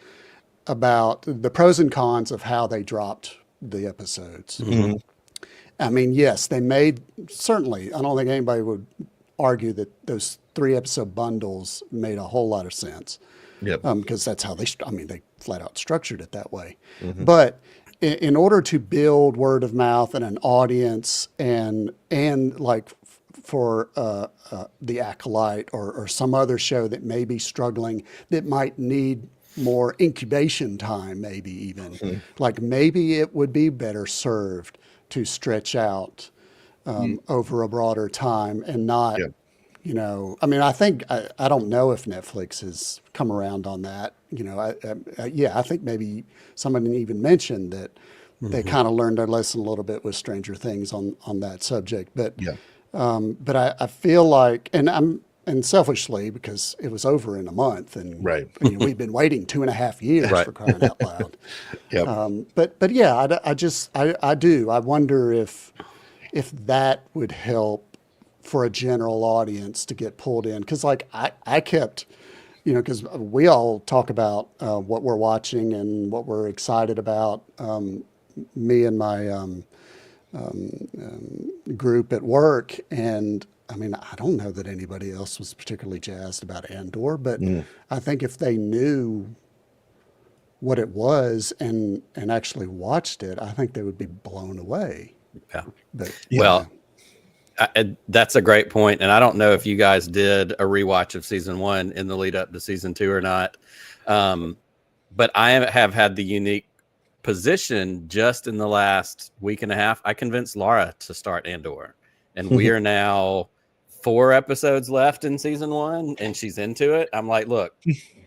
about the pros and cons of how they dropped the episodes. I mean, yes, they made, certainly, I don't think anybody would argue that those 3 episode bundles made a whole lot of sense. Yep. Because that's how they flat out structured it that way. But in order to build word of mouth and an audience and like for the Acolyte or some other show that may be struggling, that might need more incubation time, maybe even, like maybe it would be better served to stretch out over a broader time and not, I think, I don't know if Netflix has come around on that. I think maybe somebody even mentioned that they kind of learned their lesson a little bit with Stranger Things on that subject. But, I feel like, and selfishly, because it was over in a month and we've been waiting 2.5 years for crying out loud. I wonder if that would help for a general audience to get pulled in. Cause I kept, cause we all talk about what we're watching and what we're excited about. Me and my group at work. And I don't know that anybody else was particularly jazzed about Andor, but I think if they knew what it was and actually watched it, I think they would be blown away. Yeah. But, well, that's a great point. And I don't know if you guys did a rewatch of season 1 in the lead up to season 2 or not. But I have had the unique position just in the last week and a half. I convinced Laura to start Andor, and we are now 4 episodes left in season 1 and she's into it. I'm like, look,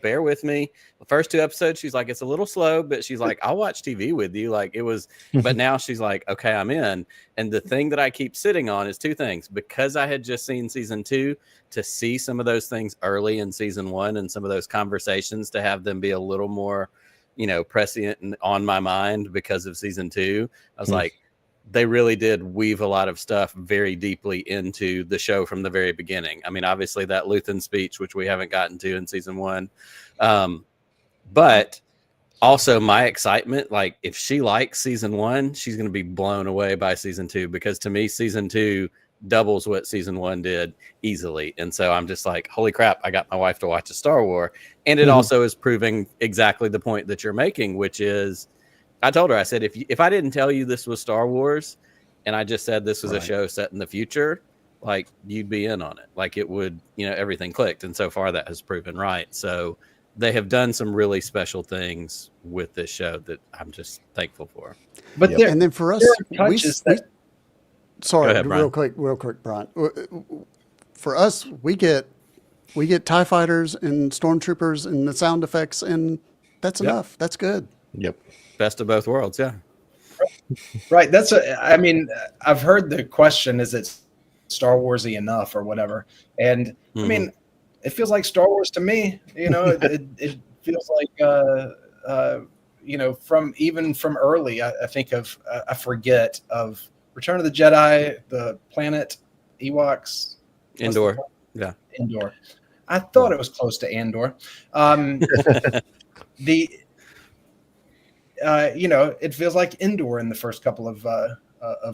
bear with me. The first 2 episodes, she's like, it's a little slow, but she's like, I'll watch TV with you. Like it was, but now she's like, okay, I'm in. And the thing that I keep sitting on is 2 things, because I had just seen season 2, to see some of those things early in season 1 and some of those conversations, to have them be a little more, prescient and on my mind because of season 2. I was like, they really did weave a lot of stuff very deeply into the show from the very beginning. I mean, obviously that Luthen speech, which we haven't gotten to in season 1. But also my excitement, like if she likes season 1, she's going to be blown away by season 2, because to me, season 2 doubles what season 1 did easily. And so I'm just like, holy crap, I got my wife to watch a Star Wars. And it also is proving exactly the point that you're making, which is, I told her, I said, if I didn't tell you this was Star Wars and I just said this was a show set in the future, like you'd be in on it. Like it would, everything clicked. And so far that has proven right. So they have done some really special things with this show that I'm just thankful for. But and then for us, sorry, ahead, real quick, Brian. For us, we get TIE fighters and stormtroopers and the sound effects, and that's enough. That's good. Yep. Best of both worlds. Yeah. Right. I mean, I've heard the question, is it Star Warsy enough or whatever? And I mean, it feels like Star Wars to me. You know, it feels like, you know, from early, I think of, I forget of Return of the Jedi, the planet Ewoks. Andor. Yeah. Andor. I thought it was close to Andor. You know, it feels like Endor in the first couple of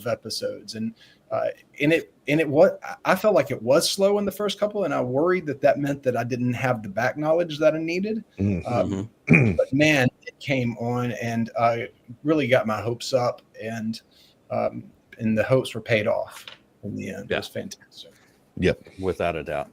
episodes, and I felt like it was slow in the first couple, and I worried that meant that I didn't have the back knowledge that I needed. But man, it came on and really got my hopes up, and the hopes were paid off in the end. It was fantastic. Yep, without a doubt.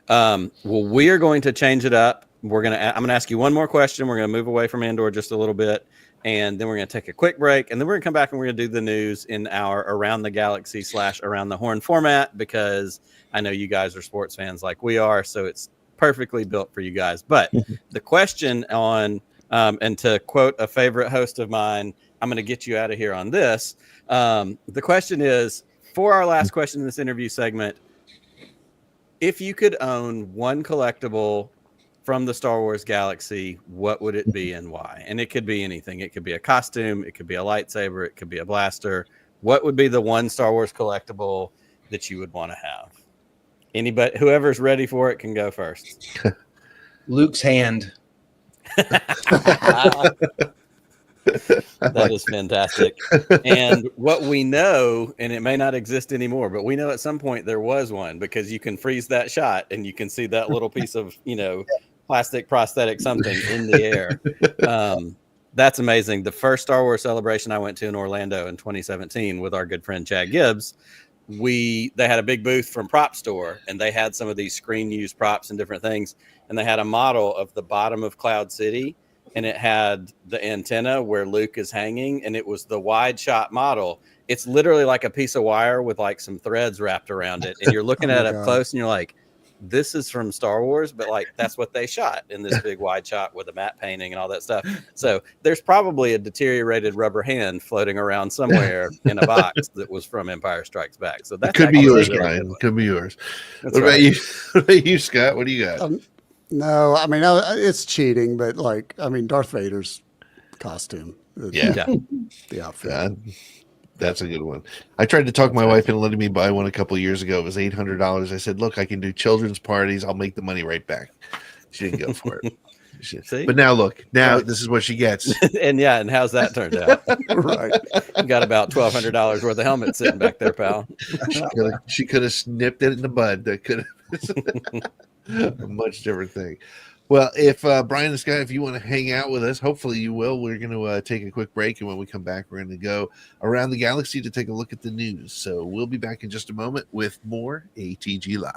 Well, we are going to change it up. I'm going to ask you one more question. We're going to move away from Andor just a little bit, and then we're going to take a quick break, and then we're going to come back and we're going to do the news in our Around the Galaxy / Around the Horn format, because I know you guys are sports fans like we are, so it's perfectly built for you guys. But the question on, and to quote a favorite host of mine, I'm going to get you out of here on this. The question is, for our last question in this interview segment, if you could own one collectible from the Star Wars galaxy, what would it be and why? And it could be anything. It could be a costume. It could be a lightsaber. It could be a blaster. What would be the one Star Wars collectible that you would want to have? Anybody, whoever's ready for it can go first. Luke's hand. That is fantastic. And what we know, and it may not exist anymore, but we know at some point there was one, because you can freeze that shot and you can see that little piece of, you know, plastic prosthetic something in the air. That's amazing. The first Star Wars celebration I went to in Orlando in 2017 with our good friend Chad Gibbs, they had a big booth from Prop Store, and they had some of these screen used props and different things. And they had a model of the bottom of Cloud City, and it had the antenna where Luke is hanging, and it was the wide shot model. It's literally like a piece of wire with like some threads wrapped around it. And you're looking at it up close and you're like, this is from Star Wars, but like, that's what they shot in this big wide shot with a matte painting and all that stuff. So there's probably a deteriораted rubber hand floating around somewhere in a box that was from Empire Strikes Back. So that could be yours, Brian. Could be yours. What about you? What about you, Scott? What do you got? No, I mean, it's cheating, but like, I mean, Darth Vader's costume. Yeah. The outfit. That's a good one. I tried to talk my wife into letting me buy one a couple of years ago. It was $800. I said, look, I can do children's parties. I'll make the money right back. She didn't go for it. See? But now look, this is what she gets. and how's that turned out? Right. You got about $1,200 worth of helmets sitting back there, pal. She could have snipped it in the bud. That could have a much different thing. Well, if Brian and Scott, if you want to hang out with us, hopefully you will. We're going to take a quick break, and when we come back, we're going to go around the galaxy to take a look at the news. So we'll be back in just a moment with more ATG Live.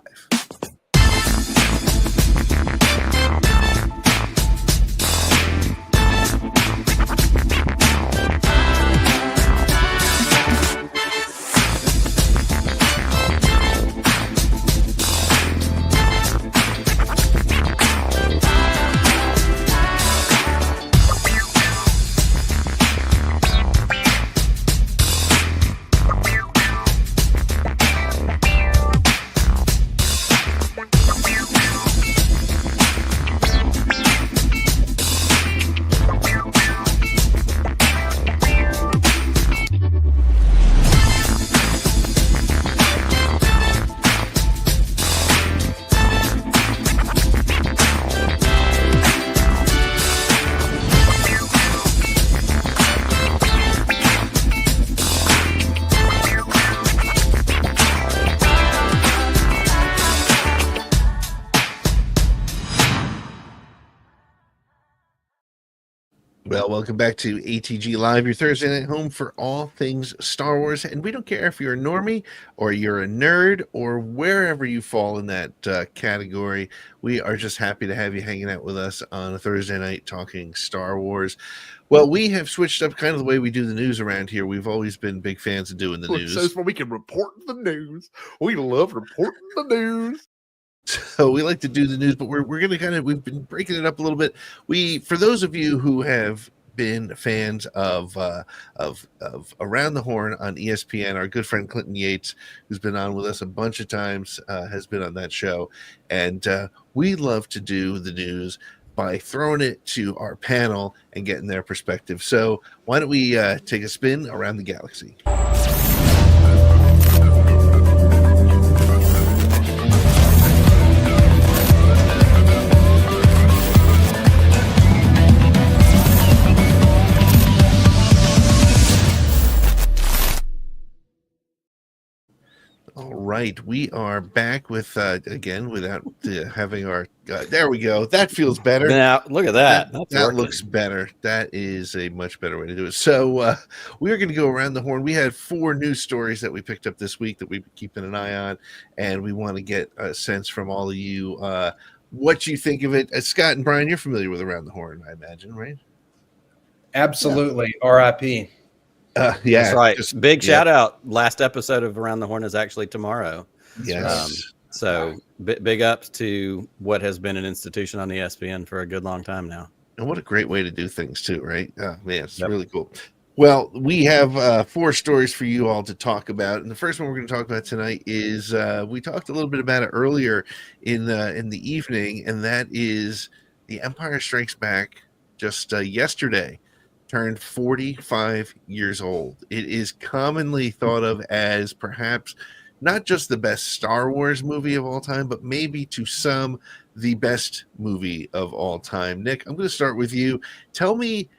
Well, welcome back to ATG Live, your Thursday night home for all things Star Wars. And we don't care if you're a normie or you're a nerd or wherever you fall in that category. We are just happy to have you hanging out with us on a Thursday night talking Star Wars. Well, we have switched up kind of the way we do the news around here. We've always been big fans of doing the news. So it's where we can report the news. We love reporting the news. So we like to do the news, but we're going to we've been breaking it up a little bit. For those of you who have been fans of Around the Horn on ESPN, our good friend Clinton Yates, who's been on with us a bunch of times, has been on that show, and we love to do the news by throwing it to our panel and getting their perspective. So why don't we take a spin around the galaxy? All right, we are back with again without having our. There we go. That feels better. Now look at that. That looks better. That is a much better way to do it. So we are going to go around the horn. We had 4 news stories that we picked up this week that we've been keeping an eye on, and we want to get a sense from all of you what you think of it. Scott and Brian, you're familiar with Around the Horn, I imagine, right? Absolutely. Yeah. RIP. Yeah, that's right. Big shout out. Last episode of Around the Horn is actually tomorrow. Yes. So big ups to what has been an institution on ESPN for a good long time now. And what a great way to do things too, right? Oh, man, it's really cool. Well, we have 4 stories for you all to talk about, and the first one we're going to talk about tonight is we talked a little bit about it earlier in the evening, and that is The Empire Strikes Back. Just yesterday turned 45 years old. It is commonly thought of as perhaps not just the best Star Wars movie of all time, but maybe to some the best movie of all time. Nick, I'm going to start with you. Tell me,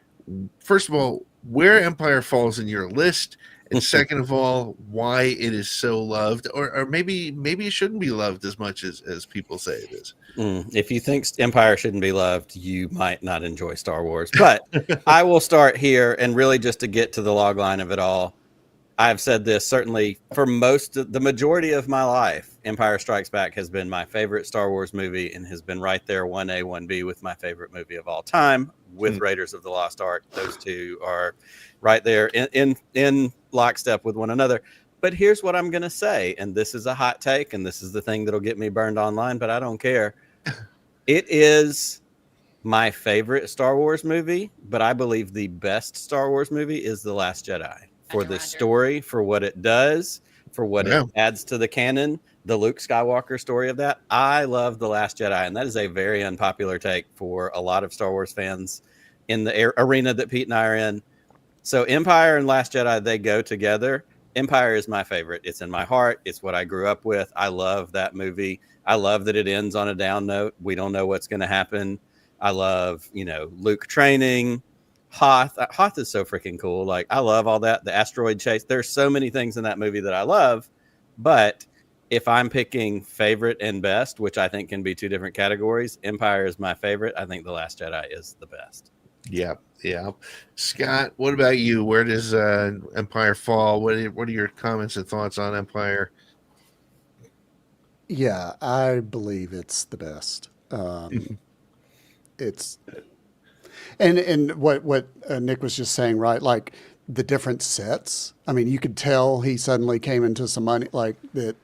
first of all, where Empire falls in your list, and second of all, why it is so loved, or maybe it shouldn't be loved as much as people say it is. If you think Empire shouldn't be loved, you might not enjoy Star Wars. But I will start here, and really just to get to the log line of it all, I've said this certainly for the majority of my life. Empire Strikes Back has been my favorite Star Wars movie and has been right there 1A, 1B with my favorite movie of all time with Raiders of the Lost Ark. Those two are right there in lockstep with one another. But here's what I'm going to say, and this is a hot take, and this is the thing that'll get me burned online, but I don't care. It is my favorite Star Wars movie, but I believe the best Star Wars movie is The Last Jedi. For the story, for what it does, for what it adds to the canon, the Luke Skywalker story of that. I love The Last Jedi, and that is a very unpopular take for a lot of Star Wars fans in the arena that Pete and I are in. So Empire and Last Jedi, they go together. Empire is my favorite. It's in my heart. It's what I grew up with. I love that movie. I love that it ends on a down note. We don't know what's going to happen. I love, Luke training. Hoth is so freaking cool. Like, I love all that. The asteroid chase. There's so many things in that movie that I love. But if I'm picking favorite and best, which I think can be 2 different categories, Empire is my favorite. I think The Last Jedi is the best. Yeah. Scott, what about you? Where does Empire fall? What are your comments and thoughts on Empire? Yeah, I believe it's the best. It's and what Nick was just saying, right? Like the different sets. I mean, you could tell he suddenly came into some money, like that.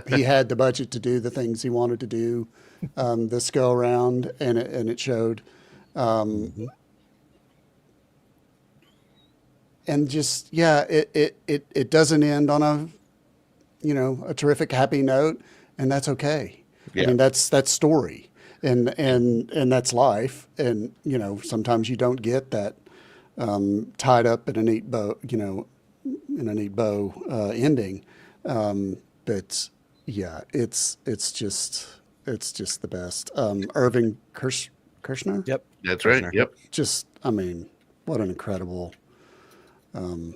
He had the budget to do the things he wanted to do this go around, and it showed. And just it doesn't end on a terrific happy note, and that's okay. Yeah. I mean, that's story, and that's life, and sometimes you don't get that tied up in a neat bow, ending. But yeah, it's just the best. Irving Kershner. Yep, that's right. Yep. Just, I mean, what an incredible. For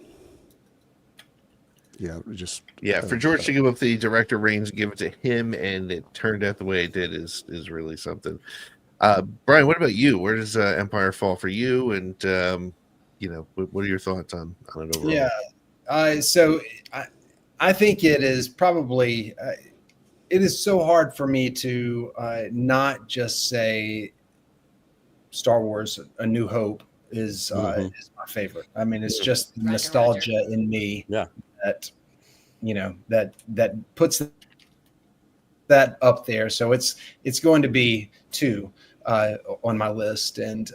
George to give up the director reins and give it to him, and it turned out the way it did is really something. Brian, what about you? Where does Empire fall for you? And what are your thoughts on it overall? Yeah, so I think it is probably it is so hard for me to not just say Star Wars: A New Hope is my favorite. I mean, it's just nostalgia in me that that puts that up there. So it's going to be 2 on my list, and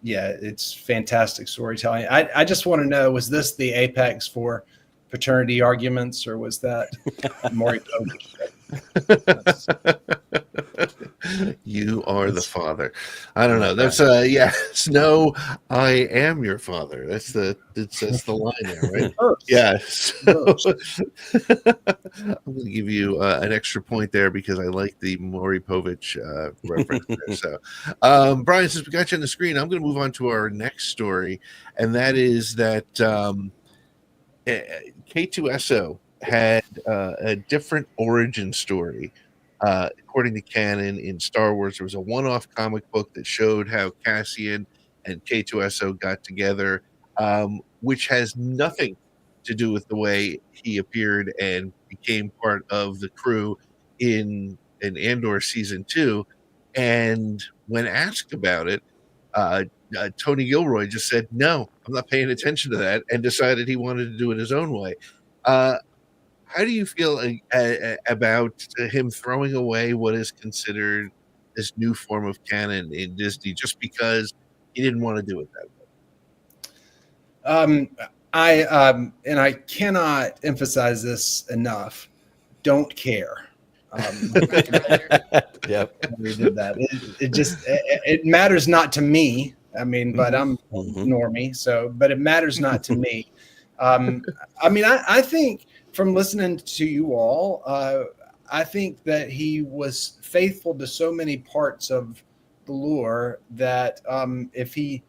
yeah, it's fantastic storytelling. I just want to know, was this the apex for paternity arguments, or was that Maury Povich? You are the father. I don't know. Right. That's Snow, I am your father. That's the line there, right? Yeah. So, I'm going to give you an extra point there because I like the Maury Povich reference there. So, Brian, since we got you on the screen, I'm going to move on to our next story, and that is that K2SO had a different origin story. According to canon in Star Wars, there was a one-off comic book that showed how Cassian and K2SO got together, which has nothing to do with the way he appeared and became part of the crew in Andor season 2. And when asked about it, Tony Gilroy just said, "No, I'm not paying attention to that," and decided he wanted to do it his own way. How do you feel about him throwing away what is considered this new form of canon in Disney just because he didn't want to do it that way? I cannot emphasize this enough. Don't care. Yep. We did that. It matters not to me. I mean, but I'm Normie, so but it matters not to me. I mean, I think from listening to you all, I think that he was faithful to so many parts of the lore that if he,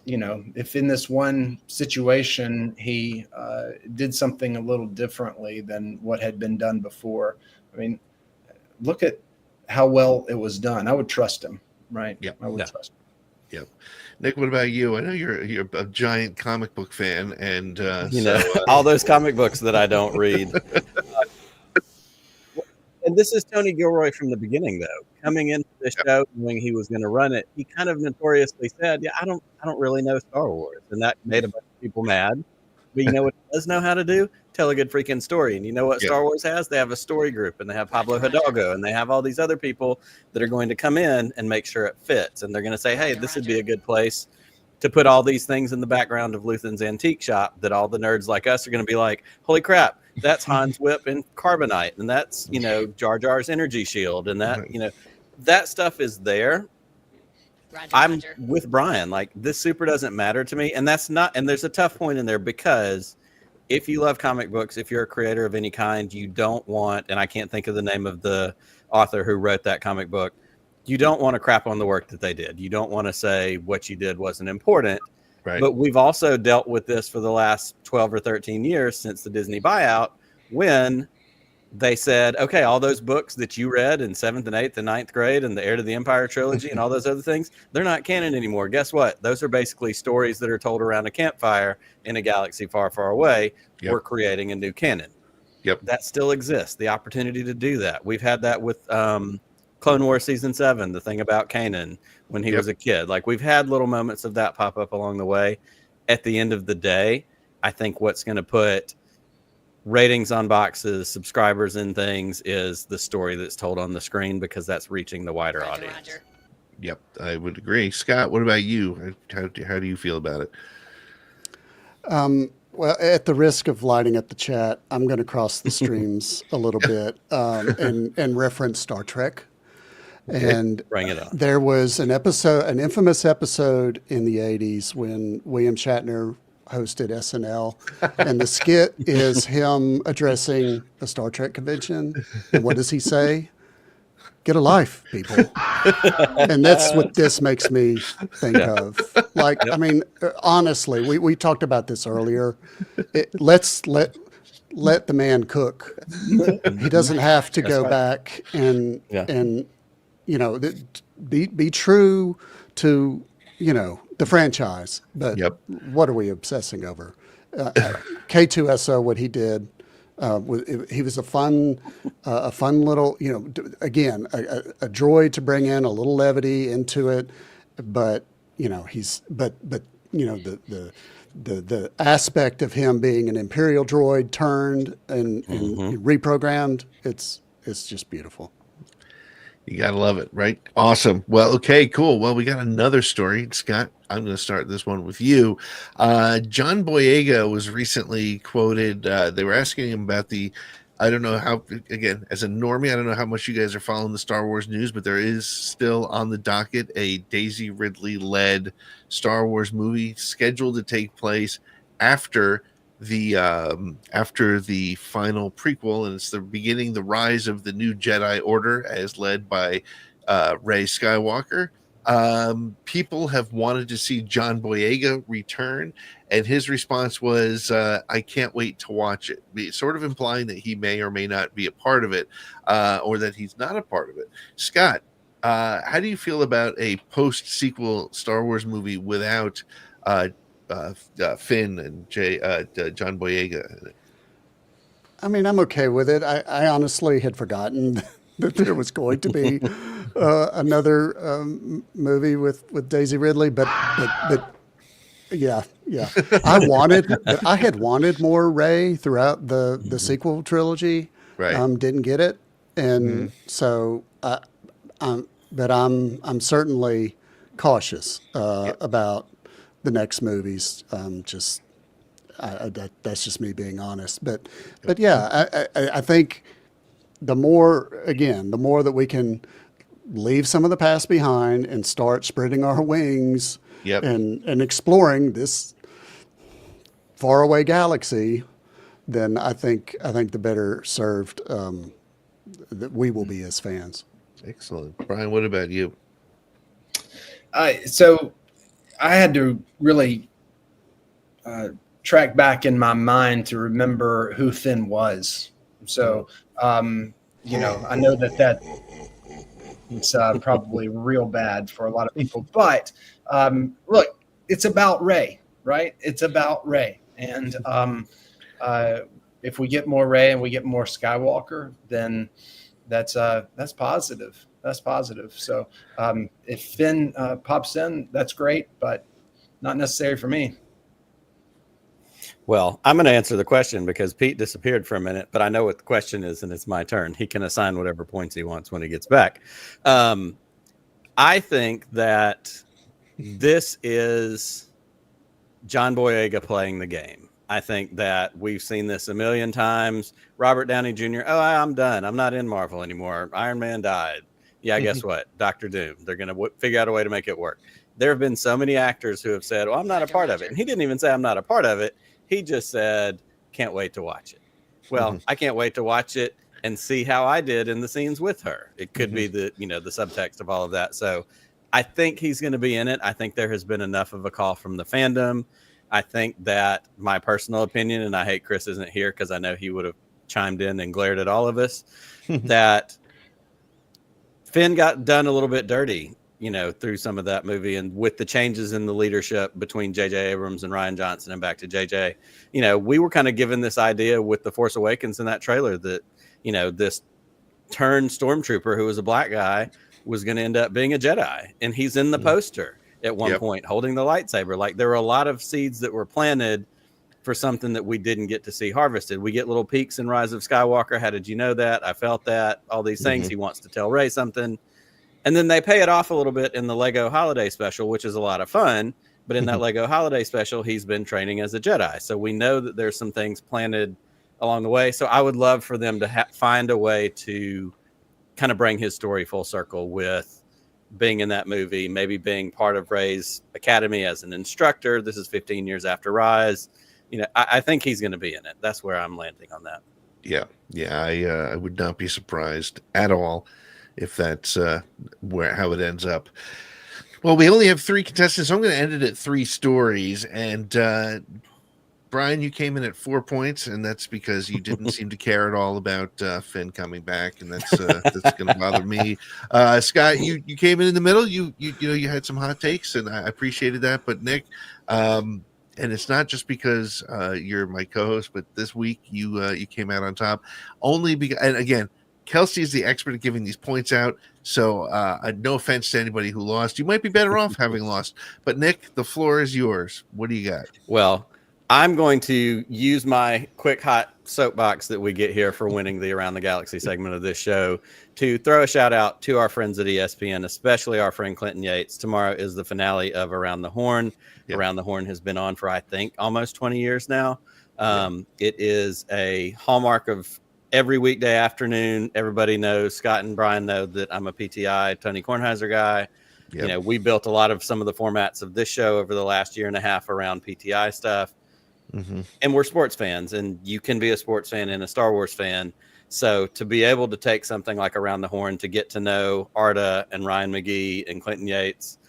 if in this one situation he did something a little differently than what had been done before, I mean, look at how well it was done. I would trust him, right? Yep. I would trust him. Yep. Nick, what about you? I know you're a giant comic book fan, and all those comic books that I don't read. And this is Tony Gilroy from the beginning, though. Coming into the show, knowing he was going to run it, he kind of notoriously said, "Yeah, I don't really know Star Wars," and that made a bunch of people mad. But you know what he does know how to do? Tell a good freaking story. And you know what Star Wars has? They have a story group, and they have Pablo Hidalgo, and they have all these other people that are going to come in and make sure it fits. And they're going to say, "Hey, this would be a good place to put all these things in the background of Luthen's antique shop," that all the nerds like us are going to be like, "Holy crap, that's Han's whip and carbonite, and that's, Jar Jar's energy shield, and that, that stuff is there." I'm with Brian. Like, this super doesn't matter to me. And that's not, and there's a tough point in there, because if you love comic books, if you're a creator of any kind, you don't want, and I can't think of the name of the author who wrote that comic book, you don't want to crap on the work that they did. You don't want to say what you did wasn't important. Right. But we've also dealt with this for the last 12 or 13 years since the Disney buyout, when they said, "Okay, all those books that you read in 7th and 8th and 9th grade and the Heir to the Empire trilogy and all those other things, they're not canon anymore. Guess what? Those are basically stories that are told around a campfire in a galaxy far, far away. Yep. We're creating a new canon." Yep. That still exists. The opportunity to do that. We've had that with Clone Wars season 7, the thing about Kanan when he was a kid. Like, we've had little moments of that pop up along the way. At the end of the day, I think what's going to put ratings on boxes, subscribers in things, is the story that's told on the screen, because that's reaching the wider audience. Roger. Yep, I would agree. Scott, what about you? How do you feel about it? Well, at the risk of lighting up the chat, I'm going to cross the streams a little bit and reference Star Trek. And Bring it on. there was an infamous episode in the 80s when William Shatner hosted SNL, and the skit is him addressing a Star Trek convention. And what does he say? Get a life, people. And that's what this makes me think of. Like, I mean, honestly, we talked about this earlier. Let the man cook. He doesn't have to go back and be true to the franchise. But what are we obsessing over? K2SO, what he did. He was a fun little, again, a droid to bring in a little levity into it, but the aspect of him being an Imperial droid turned and reprogrammed, it's just beautiful. You gotta love it, right? Awesome. Well, okay, cool. Well, we got another story. Scott, I'm going to start this one with you. John Boyega was recently quoted. They were asking him about I don't know how, again, as a normie, I don't know how much you guys are following the Star Wars news, but there is still on the docket a Daisy Ridley-led Star Wars movie scheduled to take place after the final prequel, and it's the rise of the new Jedi Order as led by Rey Skywalker. People have wanted to see John Boyega return, and his response was, I can't wait to watch it, sort of implying that he may or may not be a part of it, or that he's not a part of it. Scott, how do you feel about a post-sequel Star Wars movie without Finn and John Boyega? I mean, I'm okay with it. I honestly had forgotten that there was going to be another movie with Daisy Ridley, but yeah. I had wanted more Rey throughout the sequel trilogy. Right. Didn't get it, and so but I'm certainly cautious about the next movies. That's just me being honest. But yeah, I think the more that we can leave some of the past behind and start spreading our wings and exploring this faraway galaxy, then I think the better served that we will be as fans. Excellent. Brian, what about you? So I had to really track back in my mind to remember who Finn was. So, I know that it's probably real bad for a lot of people, but look, it's about Rey, right? It's about Rey. And if we get more Rey and we get more Skywalker, then that's positive. That's positive. So if Finn pops in, that's great, but not necessary for me. Well, I'm going to answer the question because Pete disappeared for a minute, but I know what the question is, and it's my turn. He can assign whatever points he wants when he gets back. I think that this is John Boyega playing the game. I think that we've seen this a million times. Robert Downey Jr., I'm done. I'm not in Marvel anymore. Iron Man died. Yeah, guess what? Dr. Doom. They're going to figure out a way to make it work. There have been so many actors who have said, well, I'm not a part of it. And he didn't even say I'm not a part of it. He just said, can't wait to watch it. Well, I can't wait to watch it and see how I did in the scenes with her. It could be the subtext of all of that. So I think he's going to be in it. I think there has been enough of a call from the fandom. I think that my personal opinion, and I hate Chris isn't here because I know he would have chimed in and glared at all of us, that Finn got done a little bit dirty, through some of that movie, and with the changes in the leadership between J.J. Abrams and Rian Johnson and back to J.J., we were kind of given this idea with The Force Awakens in that trailer that, this turned stormtrooper who was a black guy was going to end up being a Jedi. And he's in the poster at one point holding the lightsaber. Like, there were a lot of seeds that were planted for something that we didn't get to see harvested. We get little peaks in Rise of Skywalker. How did you know that? I felt that. All these things. He wants to tell Rey something. And then they pay it off a little bit in the Lego Holiday Special, which is a lot of fun. But in that Lego Holiday Special, he's been training as a Jedi. So we know that there's some things planted along the way. So I would love for them to find a way to kind of bring his story full circle with being in that movie, maybe being part of Rey's academy as an instructor. This is 15 years after Rise. I think he's going to be in it. That's where I'm landing on that. Yeah. I would not be surprised at all if that's how it ends up. Well, we only have 3 contestants, so I'm going to end it at 3 stories. And Brian, you came in at 4 points, and that's because you didn't seem to care at all about Finn coming back, and that's going to bother me. Scott, you came in the middle. You had some hot takes, and I appreciated that. But Nick, and it's not just because you're my co-host, but this week you came out on top only because, and again, Kelsey is the expert at giving these points out. So no offense to anybody who lost. You might be better off having lost. But Nick, the floor is yours. What do you got? Well, I'm going to use my quick hot soapbox that we get here for winning the Around the Galaxy segment of this show to throw a shout out to our friends at ESPN, especially our friend Clinton Yates. Tomorrow is the finale of Around the Horn. Yep. Around the Horn has been on for, I think, almost 20 years now. It is a hallmark of every weekday afternoon. Everybody knows, Scott and Brian know that I'm a PTI Tony Kornheiser guy. Yep. You know, we built a lot of some of the formats of this show over the last year and a half around PTI stuff. Mm-hmm. And we're sports fans, and you can be a sports fan and a Star Wars fan. So to be able to take something like Around the Horn to get to know Arda and Ryan McGee and Clinton Yates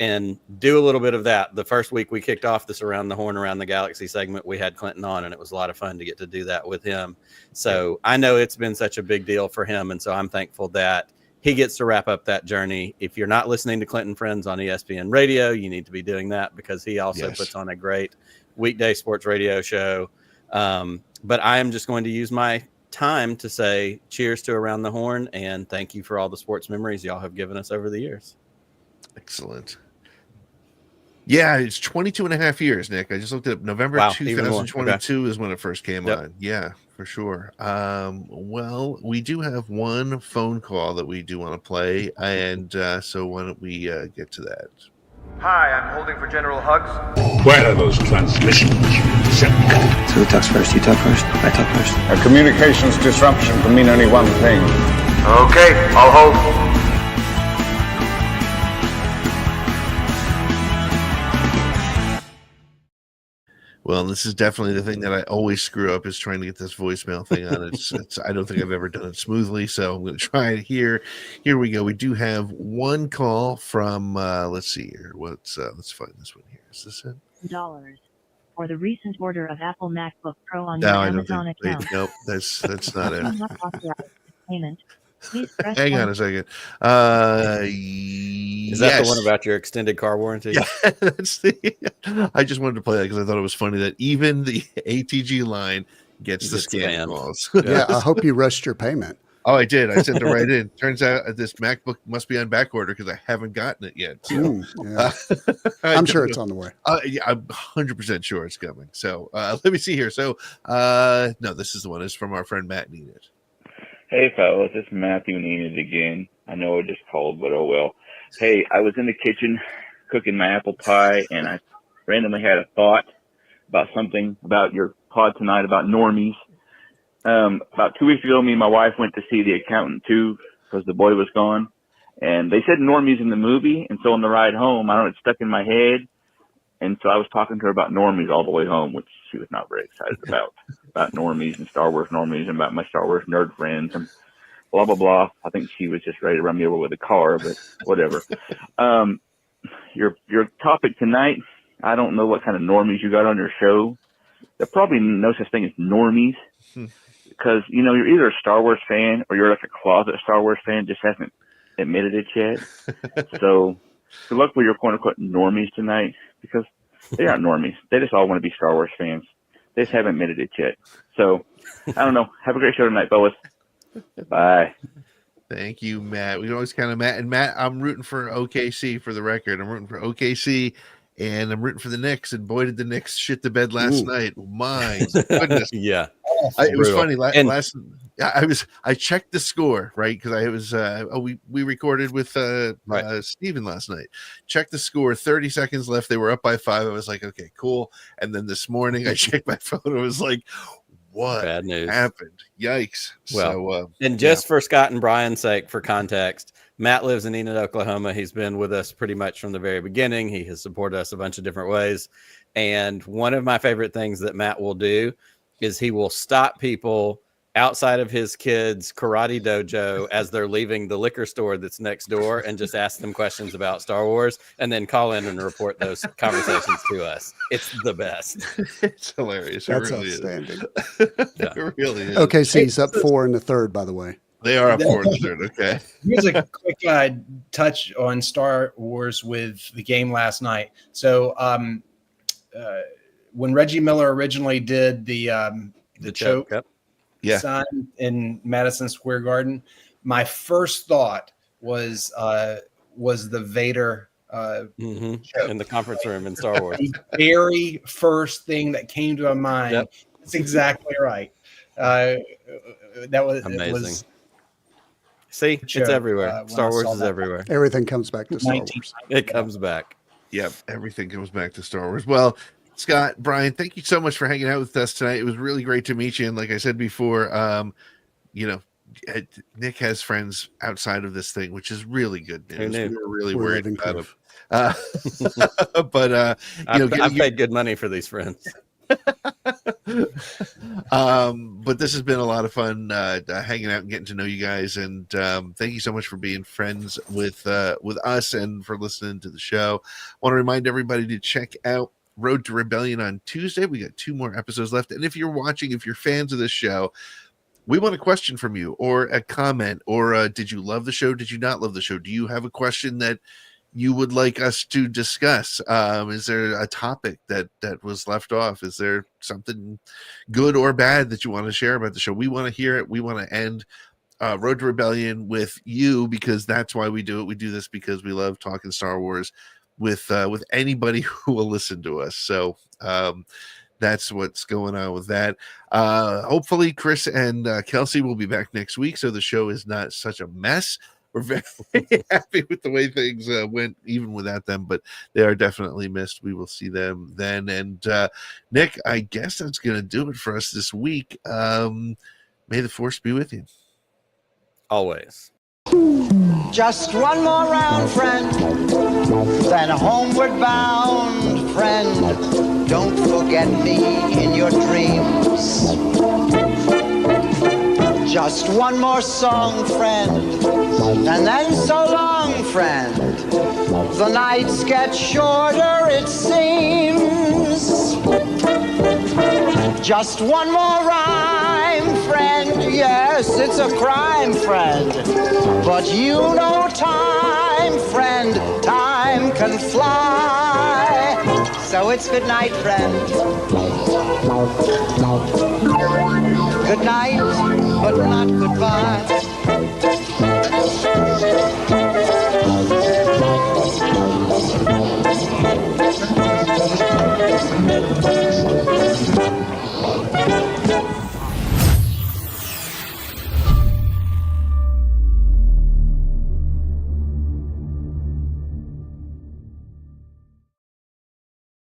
and do a little bit of that. The first week we kicked off this Around the Horn, Around the Galaxy segment, we had Clinton on, and it was a lot of fun to get to do that with him. So I know it's been such a big deal for him, and so I'm thankful that he gets to wrap up that journey. If you're not listening to Clinton Friends on ESPN Radio, you need to be doing that because he also puts on a great weekday sports radio show. But I am just going to use my time to say cheers to Around the Horn and thank you for all the sports memories y'all have given us over the years. Excellent. Yeah, it's 22 and a half years, Nick. I just looked at November 2022 is when it first came on. Yeah, for sure. Well, we do have one phone call that we do want to play, and so why don't we get to that? Hi, I'm holding for General Hugs. Where are those transmissions you sent? So who talks first? You talk first? I talk first. A communications disruption can mean only one thing. Okay, I'll hold. Well, this is definitely the thing that I always screw up is trying to get this voicemail thing on. It's I don't think I've ever done it smoothly, so I'm going to try it here. Here we go. We do have one call from, let's see here. Let's find this one here. Is this it? $. For the recent order of Apple MacBook Pro on your Amazon account. Nope, that's not it. Not authorized payment. Hang on a second. Is that the one about your extended car warranty? Yeah, that's I just wanted to play that because I thought it was funny that even the ATG line gets the scam calls. Yeah, I hope you rushed your payment. Oh, I did. I sent it right in. Turns out this MacBook must be on back order because I haven't gotten it yet. So, I'm sure it's on the way. Yeah, I'm 100% sure it's coming. So let me see here. So no, this is the one. It's from our friend Matt Enid. Hey, fellas, it's Matthew Enid again. I know I just called, but oh well. Hey, I was in the kitchen cooking my apple pie, and I randomly had a thought about something about your pod tonight about normies. About 2 weeks ago, me and my wife went to see The Accountant 2 because the boy was gone, and they said normies in the movie, and so on the ride home, I don't know, it stuck in my head, and so I was talking to her about normies all the way home, which she was not very excited about normies and Star Wars normies and about my Star Wars nerd friends and blah, blah, blah. I think she was just ready to run me over with a car, but whatever. Your topic tonight, I don't know what kind of normies you got on your show. There's probably no such thing as normies because, you know, you're either a Star Wars fan or you're like a closet Star Wars fan, just hasn't admitted it yet. So good luck with your quote-unquote normies tonight because they aren't normies. They just all want to be Star Wars fans. They just haven't admitted it yet. So, I don't know. Have a great show tonight, fellas. Bye. Thank you, Matt. We always kind of Matt, I'm rooting for OKC for the record. I'm rooting for OKC and I'm rooting for the Knicks. And boy, did the Knicks shit the bed last night. My goodness. Yeah. It was funny. I checked the score, right? Because I was, we recorded with Steven last night. Checked the score, 30 seconds left. They were up by 5. I was like, okay, cool. And then this morning I checked my phone. It was like, what bad news happened? Yikes. Well, and just for Scott and Brian's sake, for context, Matt lives in Enid, Oklahoma. He's been with us pretty much from the very beginning. He has supported us a bunch of different ways. And one of my favorite things that Matt will do is he will stop people outside of his kids' karate dojo as they're leaving the liquor store that's next door and just ask them questions about Star Wars and then call in and report those conversations to us. It's the best. It's hilarious. That's it really outstanding. It really is. OKC's up 4 in the third, by the way. They are up 4 in the third. Okay. Here's a quick touch on Star Wars with the game last night. So when Reggie Miller originally did the choke sign in Madison Square Garden, my first thought was the Vader in the conference room in Star Wars. The very first thing that came to my mind. That's exactly right. That was amazing. It was See, it's everywhere. Star Wars is everywhere. Everything comes back to Star Wars. It comes back. Yep, everything comes back to Star Wars. Well, Scott, Brian, thank you so much for hanging out with us tonight. It was really great to meet you. And like I said before, Nick has friends outside of this thing, which is really good news. We were really worried about him. But I've paid good money for these friends. But this has been a lot of fun hanging out and getting to know you guys, and thank you so much for being friends with us and for listening to the show. I want to remind everybody to check out Road to Rebellion on Tuesday. We got 2 more episodes left, and if you're fans of this show, we want a question from you or a comment, or did you love the show? Did you not love the show? Do you have a question that you would like us to discuss? Is there a topic that was left off? Is there something good or bad that you want to share about the show? We want to hear it. We want to end Road to Rebellion with you, because that's why we do it. We do this because we love talking Star Wars with anybody who will listen to us. So that's what's going on with that. Hopefully Chris and Kelsey will be back next week, so the show is not such a mess. We're very happy with the way things went, even without them, but they are definitely missed. We will see them then. And Nick, I guess that's going to do it for us this week. May the Force be with you. Always. Just one more round, friend, then homeward bound, friend. Don't forget me in your dreams. Just one more song, friend, and then so long, friend. The nights get shorter, it seems. Just one more rhyme, friend. Yes, it's a crime, friend. But you know time, friend. Time can fly. So it's good night, friend. Good night, but not goodbye.